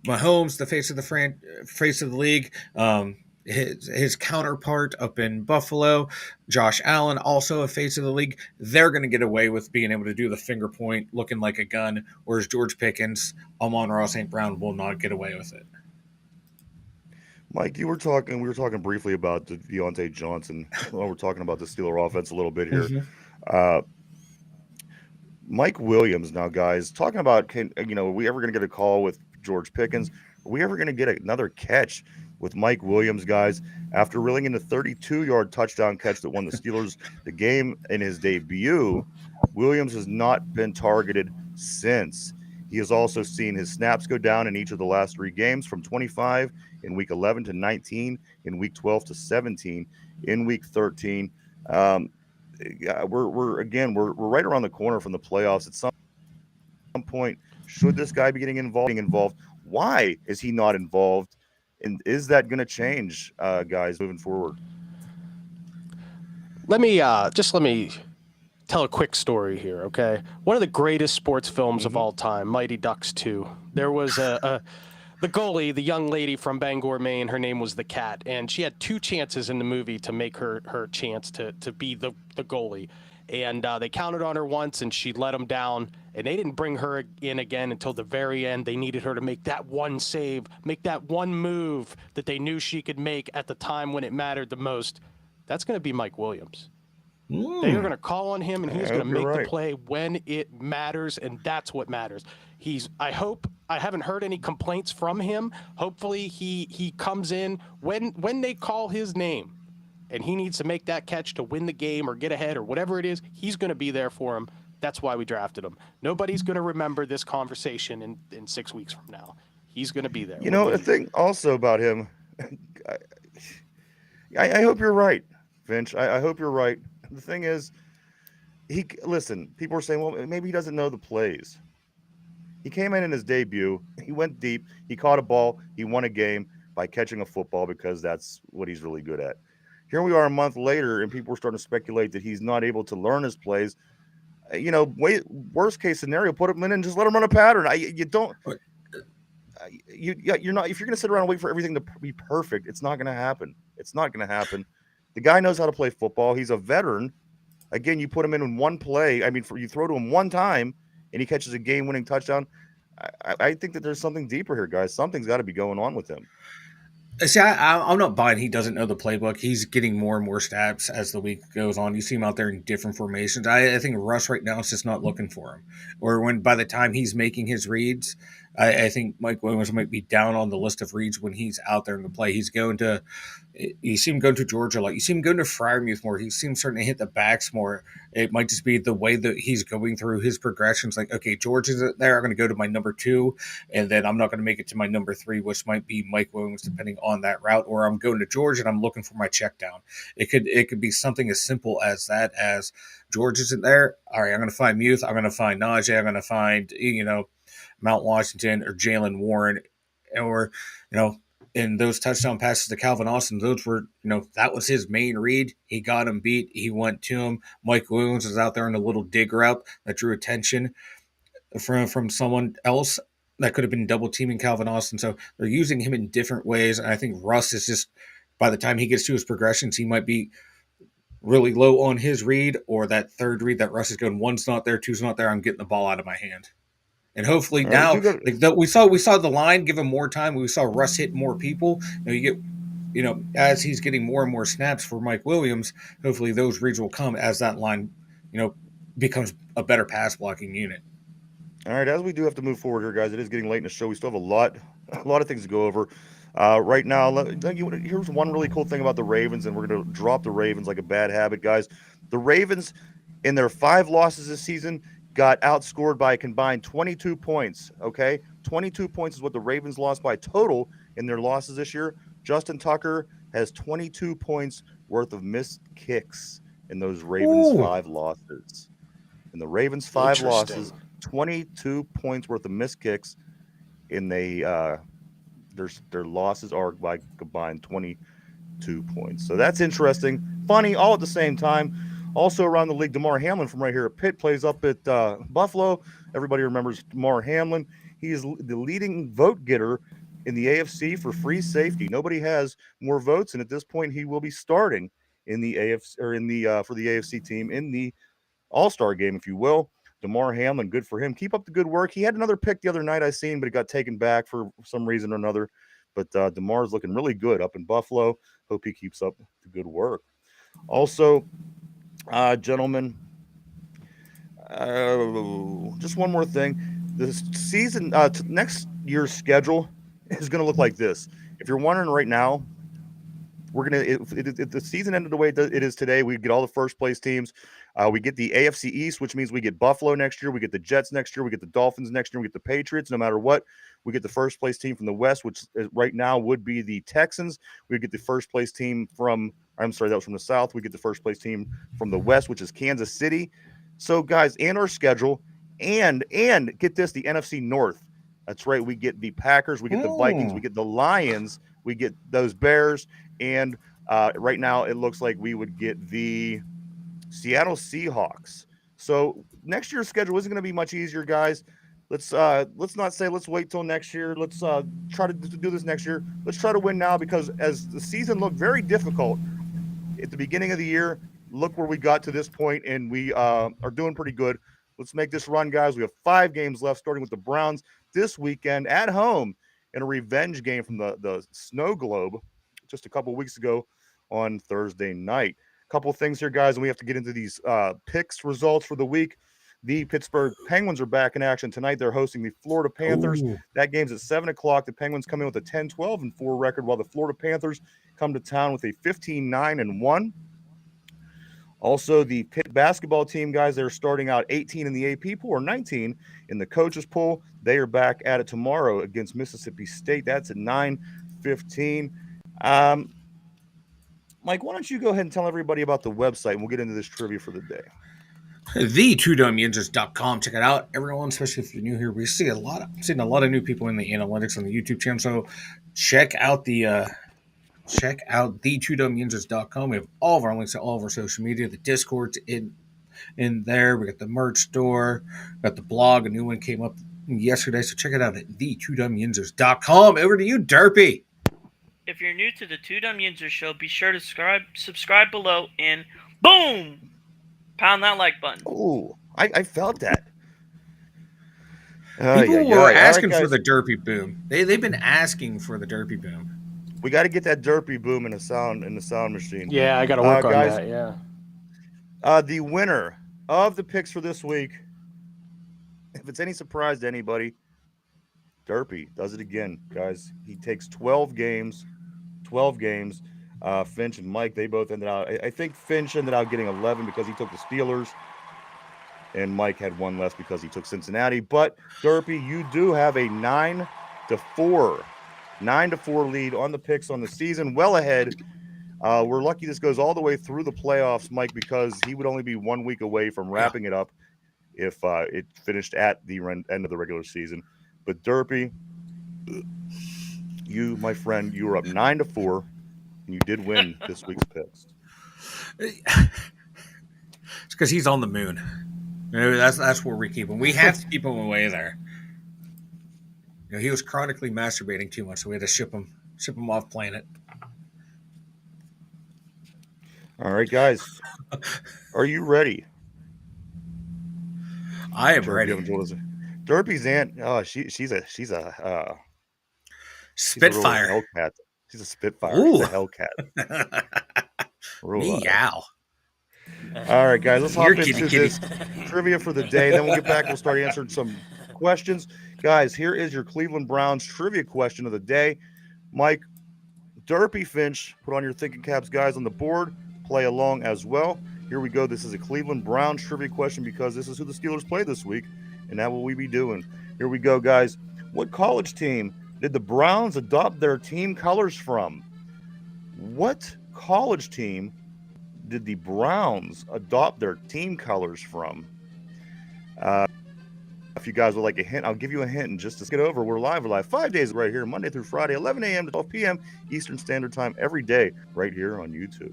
the face of the league, his counterpart up in Buffalo, Josh Allen, also a face of the league. They're going to get away with being able to do the finger point looking like a gun, whereas George Pickens, Amon-Ra St. Brown will not get away with it. Mike, we were talking briefly about Deontay Johnson. Well, we're talking about the Steeler offense a little bit here. Mm-hmm. Mike Williams now, guys, talking about, are we ever going to get a call with George Pickens? Are we ever going to get another catch with Mike Williams, guys? After reeling in the 32-yard touchdown catch that won the Steelers the game in his debut, Williams has not been targeted since. He has also seen his snaps go down in each of the last 3 games from 25 in week 11 to 19, in week 12 to 17, in week 13. We're right around the corner from the playoffs. At some point, should this guy be getting involved? Why is he not involved? And is that going to change, guys, moving forward? Let me tell a quick story here, okay? One of the greatest sports films of all time, Mighty Ducks 2. There was the goalie, the young lady from Bangor, Maine, her name was the Cat, and she had 2 chances in the movie to make her chance to be the goalie. And they counted on her once, and she let them down, and they didn't bring her in again until the very end. They needed her to make that one save, make that one move that they knew she could make at the time when it mattered the most. That's going to be Mike Williams. They are going to call on him, and he's going to make the play when it matters, and that's what matters. I haven't heard any complaints from him. Hopefully he comes in when they call his name, and he needs to make that catch to win the game or get ahead or whatever it is. He's going to be there for him. That's why we drafted him. Nobody's going to remember this conversation in 6 weeks from now. He's going to be there. The thing also about him, I hope you're right, Finch. I hope you're right. The thing is, people are saying, well, maybe he doesn't know the plays. He came in his debut. He went deep. He caught a ball. He won a game by catching a football because that's what he's really good at. Here we are a month later, and people are starting to speculate that he's not able to learn his plays. Worst case scenario, put him in and just let him run a pattern. You're not. If you're going to sit around and wait for everything to be perfect, it's not going to happen. It's not going to happen. The guy knows how to play football. He's a veteran. Again, you put him in one play. You throw to him one time, and he catches a game-winning touchdown. I think that there's something deeper here, guys. Something's got to be going on with him. See, I'm not buying he doesn't know the playbook. He's getting more and more snaps as the week goes on. You see him out there in different formations. I think Russ right now is just not looking for him. Or when by the time he's making his reads, I think Mike Williams might be down on the list of reads when he's out there in the play. You see him going to Georgia a lot. You see him going to Friarmuth more. You see him starting to hit the backs more. It might just be the way that he's going through his progressions. Like, okay, George is there. I'm going to go to my number 2, and then I'm not going to make it to my number 3, which might be Mike Williams, depending on that route. Or I'm going to George and I'm looking for my check down. It could be something as simple as that. As George isn't there, all right, I'm going to find Muth. I'm going to find Najee. I'm going to find Mount Washington or Jalen Warren, or in those touchdown passes to Calvin Austin, those were, that was his main read. He got him beat. He went to him. Mike Williams was out there in a little dig route that drew attention from someone else that could have been double teaming Calvin Austin. So they're using him in different ways. And I think Russ is just, by the time he gets to his progressions, he might be really low on his read, or that third read that Russ is going, 1's not there, 2's not there. I'm getting the ball out of my hand. And hopefully All right, we now, do go. we saw the line give him more time. We saw Russ hit more people. You get, as he's getting more and more snaps for Mike Williams, hopefully those reads will come as that line, becomes a better pass blocking unit. All right, as we do have to move forward here, guys, it is getting late in the show. We still have a lot of things to go over. Right now, here's one really cool thing about the Ravens, and we're going to drop the Ravens like a bad habit, guys. The Ravens, in their 5 losses this season, got outscored by a combined 22 points. Okay, 22 points is what the Ravens lost by total in their losses this year. Justin Tucker has 22 points worth of missed kicks in those Ravens 5 losses. In the Ravens 5 losses, 22 points worth of missed kicks, and their losses are by combined 22 points. So that's interesting, funny, all at the same time. Also around the league, Damar Hamlin from right here at Pitt plays up at Buffalo. Everybody remembers Damar Hamlin. He is the leading vote getter in the AFC for free safety. Nobody has more votes, and at this point, he will be starting in the AFC or in the for the AFC team in the All-Star game, if you will. Damar Hamlin, good for him. Keep up the good work. He had another pick the other night I seen, but it got taken back for some reason or another. But Damar's looking really good up in Buffalo. Hope he keeps up the good work. Also, gentlemen, just one more thing. The season, next year's schedule is going to look like this. If you're wondering right now, we're gonna if the season ended the way it is today, we get all the first place teams. We get the AFC East, which means we get Buffalo next year, we get the Jets next year, we get the Dolphins next year, we get the Patriots. No matter what, we get the first place team from the West, which right now would be the Texans. We get the first place team from that was from the South. We get the first place team from the West, which is Kansas City. So, guys, and our schedule, and get this, the NFC North. That's right. We get the Packers, we get the Vikings, we get the Lions, we get those Bears. And right now, it looks like we would get the Seattle Seahawks. So next year's schedule isn't going to be much easier, guys. Let's not say let's wait till next year. Let's try to do this next year. Let's try to win now, because as the season looked very difficult at the beginning of the year, look where we got to this point, and we are doing pretty good. Let's make this run, guys. We have 5 games left, starting with the Browns this weekend at home in a revenge game from the Snow Globe just a couple weeks ago on Thursday night. A couple things here, guys, and we have to get into these picks results for the week. The Pittsburgh Penguins are back in action tonight. They're hosting the Florida Panthers. That game's at 7 o'clock. The Penguins come in with a 10-12-4 record, while the Florida Panthers come to town with a 15-9-1. Also, the Pitt basketball team, guys, they're starting out 18 in the AP pool or 19 in the coaches pool. They are back at it tomorrow against Mississippi State. That's at 9:15. Mike, why don't you go ahead and tell everybody about the website, and we'll get into this trivia for the day. The2dumbyinches.com. Check it out, everyone, especially if you're new here. We see a lot of new people in the analytics on the YouTube channel. So check out the2dumbyinches.com. We have all of our links to all of our social media. The Discord's in there. We got the merch store, got the blog. A new one came up yesterday, so check it out at the2dumbyinches.com. Over to you, Derpy. If you're new to the Two Dumb Yinzers show, be sure to subscribe below and boom! Pound that like button. Oh, I felt that. People were asking for the Derpy boom. They've been asking for the Derpy boom. We got to get that Derpy boom in the sound machine. Yeah, I got to work on guys, that. Yeah. The winner of the picks for this week, if it's any surprise to anybody, Derpy does it again, guys. He takes 12 games. Finch and Mike, they both ended out. I think Finch ended out getting 11 because he took the Steelers, and Mike had 1 less because he took Cincinnati. But Derpy, you do have a 9-4 lead on the picks on the season, well ahead. We're lucky this goes all the way through the playoffs, Mike, because he would only be 1 week away from wrapping it up if it finished at the end of the regular season. But Derpy, you, my friend, you were up 9-4, and you did win this week's picks. It's because he's on the moon. That's where we keep him. We have to keep him away there. He was chronically masturbating too much, so we had to ship him off planet. All right, guys, are you ready? I am ready. Derpy's aunt. Oh, she's a real Spitfire. Hellcat. She's a Spitfire. She's Ooh. a Hellcat. Real life. Meow. All right, guys, let's Here, hop kitty, into kitty. this trivia for the day. Then we'll get back. We'll start answering some questions. Guys, here is your Cleveland Browns trivia question of the day. Mike, Derpy Finch, put on your thinking caps, guys, on the board. Play along as well. Here we go. This is a Cleveland Browns trivia question because this is who the Steelers play this week, and that will we be doing. Here we go, guys. What college team did the Browns adopt their team colors from? What college team did the Browns adopt their team colors from? If you guys would like a hint, I'll give you a hint and just to get over. We're live 5 days right here, Monday through Friday, 11 a.m. to 12 p.m. Eastern Standard Time every day right here on YouTube.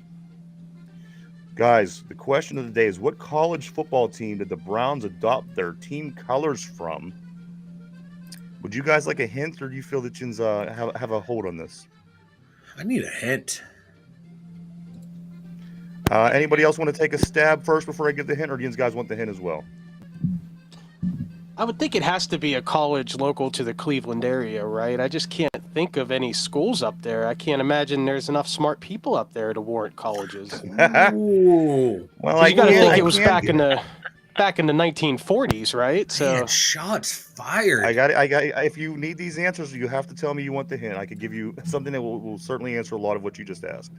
Guys, the question of the day is, what college football team did the Browns adopt their team colors from? Would you guys like a hint, or do you feel that you have a hold on this? I need a hint. Anybody else want to take a stab first before I give the hint, or do you guys want the hint as well? I would think it has to be a college local to the Cleveland area, right? I just can't think of any schools up there. I can't imagine there's enough smart people up there to warrant colleges. Ooh. Well, You got to think it was back in the 1940s, right? So Man, shots fired. I got. If you need these answers, you have to tell me you want the hint. I could give you something that will certainly answer a lot of what you just asked.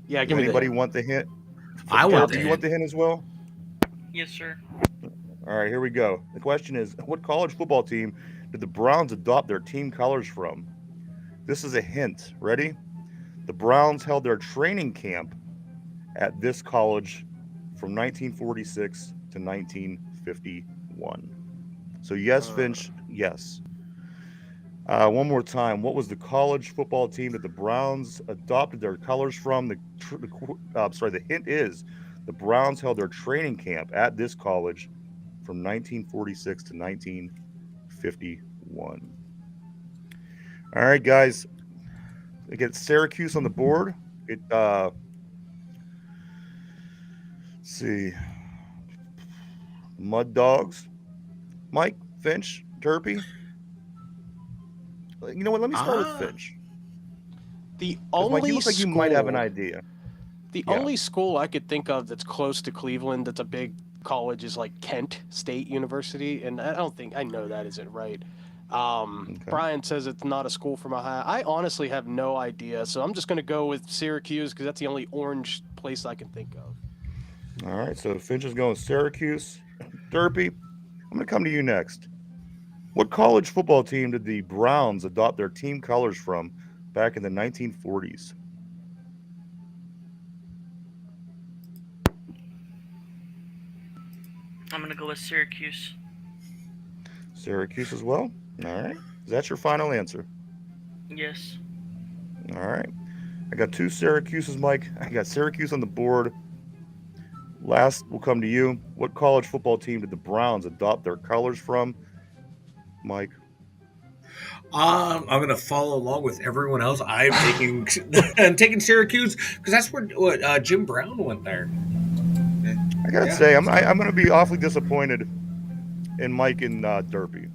yeah, Does give me anybody the want the hint? I want Do the you want the hint as well? Yes, sir. All right, here we go. The question is, what college football team did the Browns adopt their team colors from? This is a hint. Ready? The Browns held their training camp at this college from 1946 to 1951. So yes, Finch, yes. One more time. What was the college football team that the Browns adopted their colors from? The hint is the Browns held their training camp at this college from 1946 to 1951. All right, guys. We get Syracuse on the board. Let's see. Mud Dogs. Mike, Finch, Derpy. You know what? Let me start with Finch. the 'Cause, Mike, only you look like you school, might have an idea. the Yeah. only school I could think of that's close to Cleveland that's a big college is like Kent State University, and I know that isn't right. Okay. Brian says it's not a school from Ohio. I honestly have no idea, so I'm just going to go with Syracuse because that's the only orange place I can think of. All right, so Finch is going Syracuse. Derpy, I'm going to come to you next. What college football team did the Browns adopt their team colors from back in the 1940s? I'm gonna go with Syracuse. Syracuse as well? All right. Is that your final answer? Yes. All right. I got two Syracuses, Mike. I got Syracuse on the board. Last will come to you. What college football team did the Browns adopt their colors from? Mike. I'm gonna follow along with everyone else. I'm taking Syracuse because that's where Jim Brown went there. I gotta say, I'm gonna be awfully disappointed in Mike and Derpy,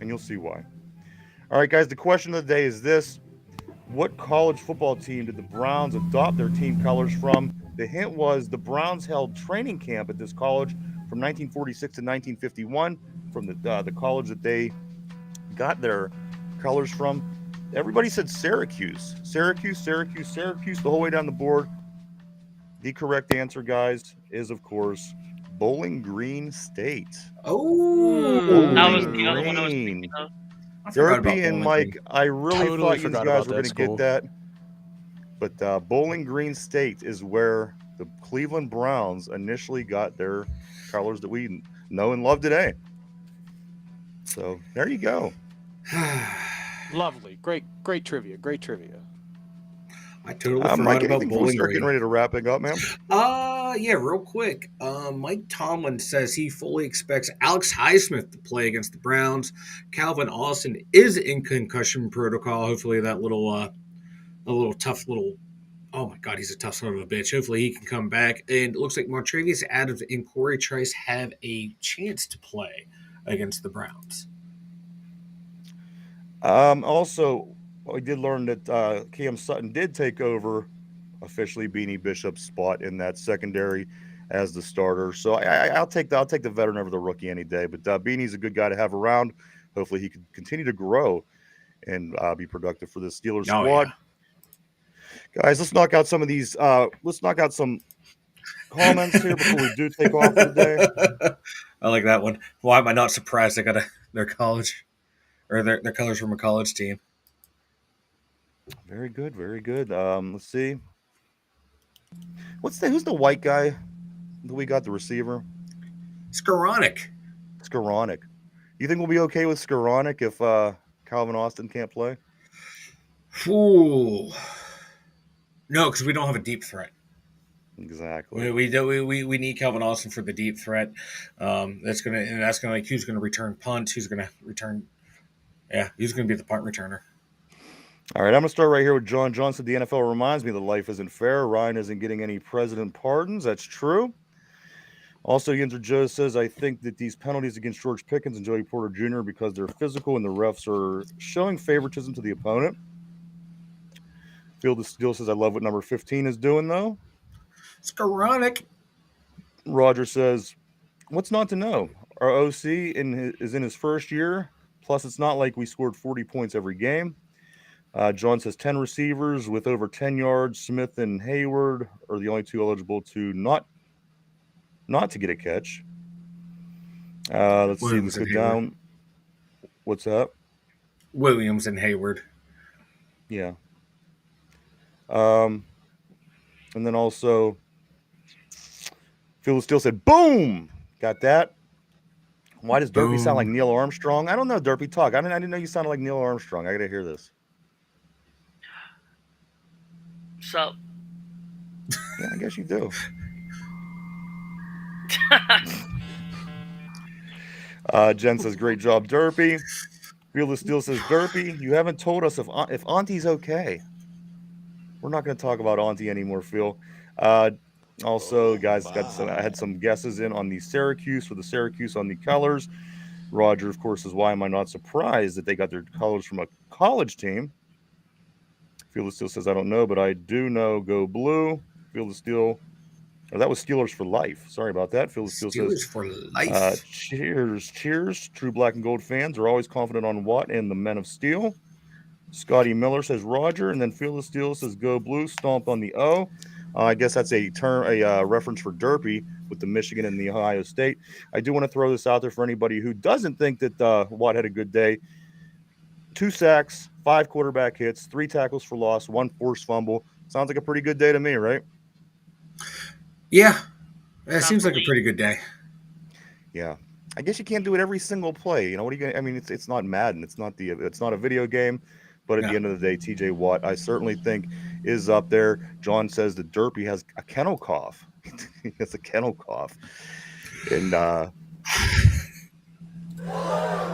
and you'll see why. All right, guys. The question of the day is this: what college football team did the Browns adopt their team colors from? The hint was the Browns held training camp at this college from 1946 to 1951, from the college that they got their colors from. Everybody said Syracuse. Syracuse the whole way down the board. The correct answer, guys, is of course Bowling Green State. Oh, That was Bowling the other one I was Green. thinking of. I forgot about Derpy and Bowling Mike, Green. I really Totally thought you forgot guys about were that going to get school. that. But Bowling Green State is where the Cleveland Browns initially got their colors that we know and love today. So there you go. Lovely, great trivia, great trivia. I totally forgot Mike, about anything before we Bowling start getting Green. ready to wrapping up, man? Yeah, real quick. Mike Tomlin says he fully expects Alex Highsmith to play against the Browns. Calvin Austin is in concussion protocol. Hopefully that little tough little Oh my God, he's a tough son of a bitch. Hopefully he can come back. And it looks like Montravius Adams and Corey Trice have a chance to play against the Browns. Also, we did learn that Cam Sutton did take over officially Beanie Bishop's spot in that secondary as the starter. So I'll take the veteran over the rookie any day. But Beanie's a good guy to have around. Hopefully he can continue to grow and be productive for the Steelers squad. Yeah. Guys, let's knock out some of these. Let's knock out some comments here before we do take off for the day. I like that one. Why am I not surprised they got their college or their colors from a college team? Very good, very good. Let's see. Who's the white guy that we got, the receiver? Skowronek. You think we'll be okay with Skowronek if Calvin Austin can't play? Ooh. No, because we don't have a deep threat. Exactly. We need Calvin Austin for the deep threat. That's gonna like who's gonna return punts, who's gonna return. Yeah, who's gonna be the punt returner. All right, I'm gonna start right here with John Johnson. The NFL reminds me that life isn't fair. Ryan isn't getting any president pardons. That's true. Also, Yinzer Joe says, I think that these penalties against George Pickens and Joey Porter Jr. because they're physical and the refs are showing favoritism to the opponent. Field of Steel says, I love what number 15 is doing, though. Skowronek. Roger says, what's not to know? Our OC is in his first year. Plus, it's not like we scored 40 points every game. John says 10 receivers with over 10 yards. Smith and Hayward are the only two eligible to not to get a catch. Let's see. Let's go down. What's up? Williams and Hayward. Yeah. And then also, Phil Steele said, boom! Got that. Why does Derpy sound like Neil Armstrong? I don't know, Derpy. Talk. I didn't know you sounded like Neil Armstrong. I got to hear this. So. Yeah, I guess you do. Jen says, great job, Derpy. Field of Steel says, Derpy, you haven't told us if Auntie's okay. We're not going to talk about Auntie anymore, Phil. Also, guys, I had some guesses in on the Syracuse for the Syracuse on the colors. Roger, of course, says, why am I not surprised that they got their colors from a college team? Field of Steel says, I don't know, but I do know go blue. Field of Steel. Oh, that was Steelers for life. Sorry about that. Field of Steel says, for life. Cheers. True black and gold fans are always confident on Watt and the Men of Steel. Scotty Miller says Roger, and then Field of Steel says go blue, stomp on the O. I guess that's a reference for Derpy with the Michigan and the Ohio State. I do want to throw this out there for anybody who doesn't think that Watt had a good day. 2 sacks, 5 quarterback hits, 3 tackles for loss, 1 forced fumble. Sounds like a pretty good day to me, right? Yeah, that seems like a pretty good day. Yeah, I guess you can't do it every single play. You know what are you gonna? I mean, it's not Madden. It's not a video game. But at the end of the day, T.J. Watt, I certainly think, is up there. John says that Derpy has a kennel cough. He has a kennel cough. And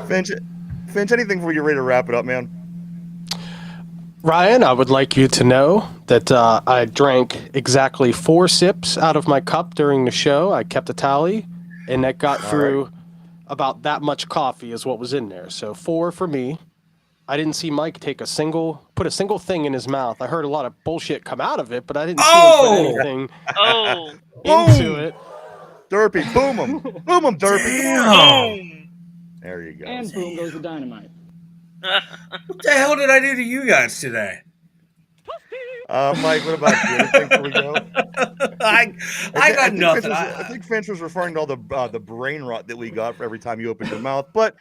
Finch, anything before you're ready to wrap it up, man? Ryan, I would like you to know that I drank exactly 4 sips out of my cup during the show. I kept a tally, and that got through about that much coffee is what was in there. So 4 for me. I didn't see Mike put a single thing in his mouth. I heard a lot of bullshit come out of it, but I didn't see him put anything into it. Derpy, boom him. Boom him, Derpy. Boom. There you go. And boom goes the dynamite. What the hell did I do to you guys today? Mike, what about you? Anything before we go? I got nothing. I think Finch was referring to all the brain rot that we got for every time you opened your mouth, but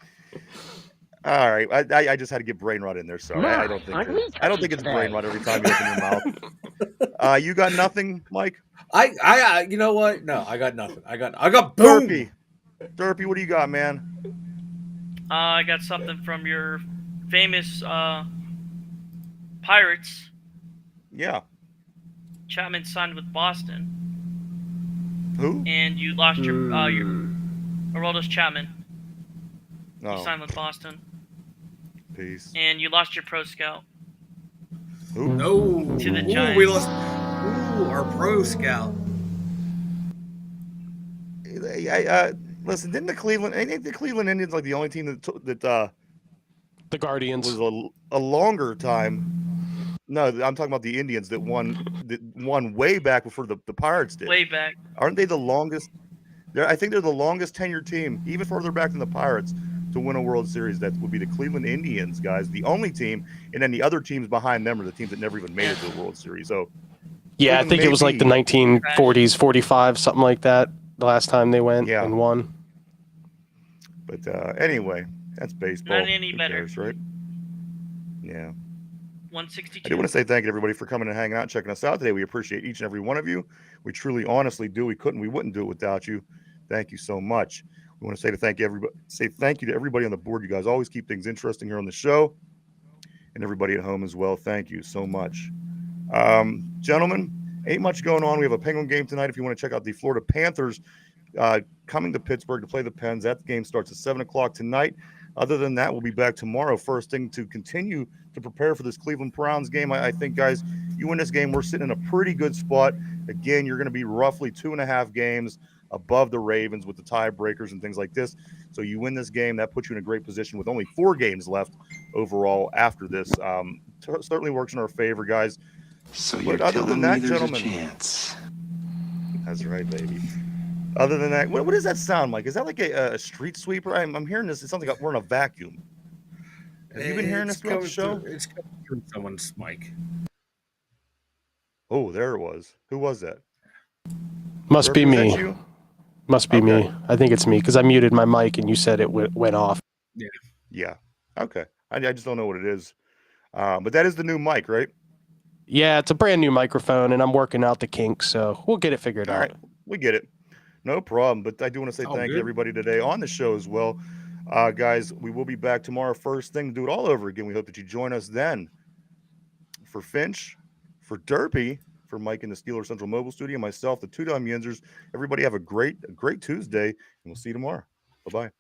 all right, I just had to get brain rot in there. Sorry, I don't think it's brain rot every time you open your mouth. You got nothing, Mike? I you know what? No, I got nothing. I got boom. Derpy, what do you got, man? I got something from your famous Pirates. Yeah. Chapman signed with Boston. Who? And you lost your Aroldis Chapman. Oh. He signed with Boston. Peace. And you lost your pro scout. Who? No. To the Giants. We lost. our pro scout. Listen, didn't the Cleveland Indians like the only team that The Guardians. was a longer time? No, I'm talking about the Indians that won way back before the Pirates did. Way back. Aren't they the longest? I think they're the longest tenured team, even further back than the Pirates, to win a World Series. That would be the Cleveland Indians, guys, the only team, and then the other teams behind them are the teams that never even made it to the World Series. So, yeah, I think it was like the 1940s, 45, something like that. The last time they went and won. But anyway, that's baseball. Not any better, cares, right? Yeah. 162. I do want to say thank you to everybody for coming and hanging out and checking us out today. We appreciate each and every one of you. We truly, honestly do. We wouldn't do it without you. Thank you so much. We want to say thank you to everybody on the board. You guys always keep things interesting here on the show, and everybody at home as well. Thank you so much, gentlemen. Ain't much going on. We have a Penguin game tonight. If you want to check out the Florida Panthers coming to Pittsburgh to play the Pens, that game starts at 7:00 tonight. Other than that, we'll be back tomorrow first thing to continue to prepare for this Cleveland Browns game. I think, guys, you win this game, we're sitting in a pretty good spot. Again, you're going to be roughly 2.5 games above the Ravens with the tiebreakers and things like this. So you win this game, that puts you in a great position with only 4 games left overall after this. Certainly works in our favor, guys. So you're telling me there's a chance. That's right, baby. Other than that, what does that sound like? Is that like a street sweeper? I'm hearing this. It sounds like we're in a vacuum. Have you been hearing this throughout the show? It's coming through someone's mic. Oh, there it was. Who was that? Must be me. You? Must be me. I think it's me because I muted my mic and you said it went off. Yeah. Yeah. Okay. I just don't know what it is. But that is the new mic, right? Yeah, it's a brand new microphone, and I'm working out the kinks, so we'll get it figured out. All right. We get it. No problem. But I do want to say thank you to everybody today on the show as well. Guys, we will be back tomorrow first thing to do it all over again. We hope that you join us then. For Finch, for Derpy, for Mike in the Steeler Central Mobile Studio, myself, the 2 Yinzers. Everybody have a great Tuesday, and we'll see you tomorrow. Bye-bye.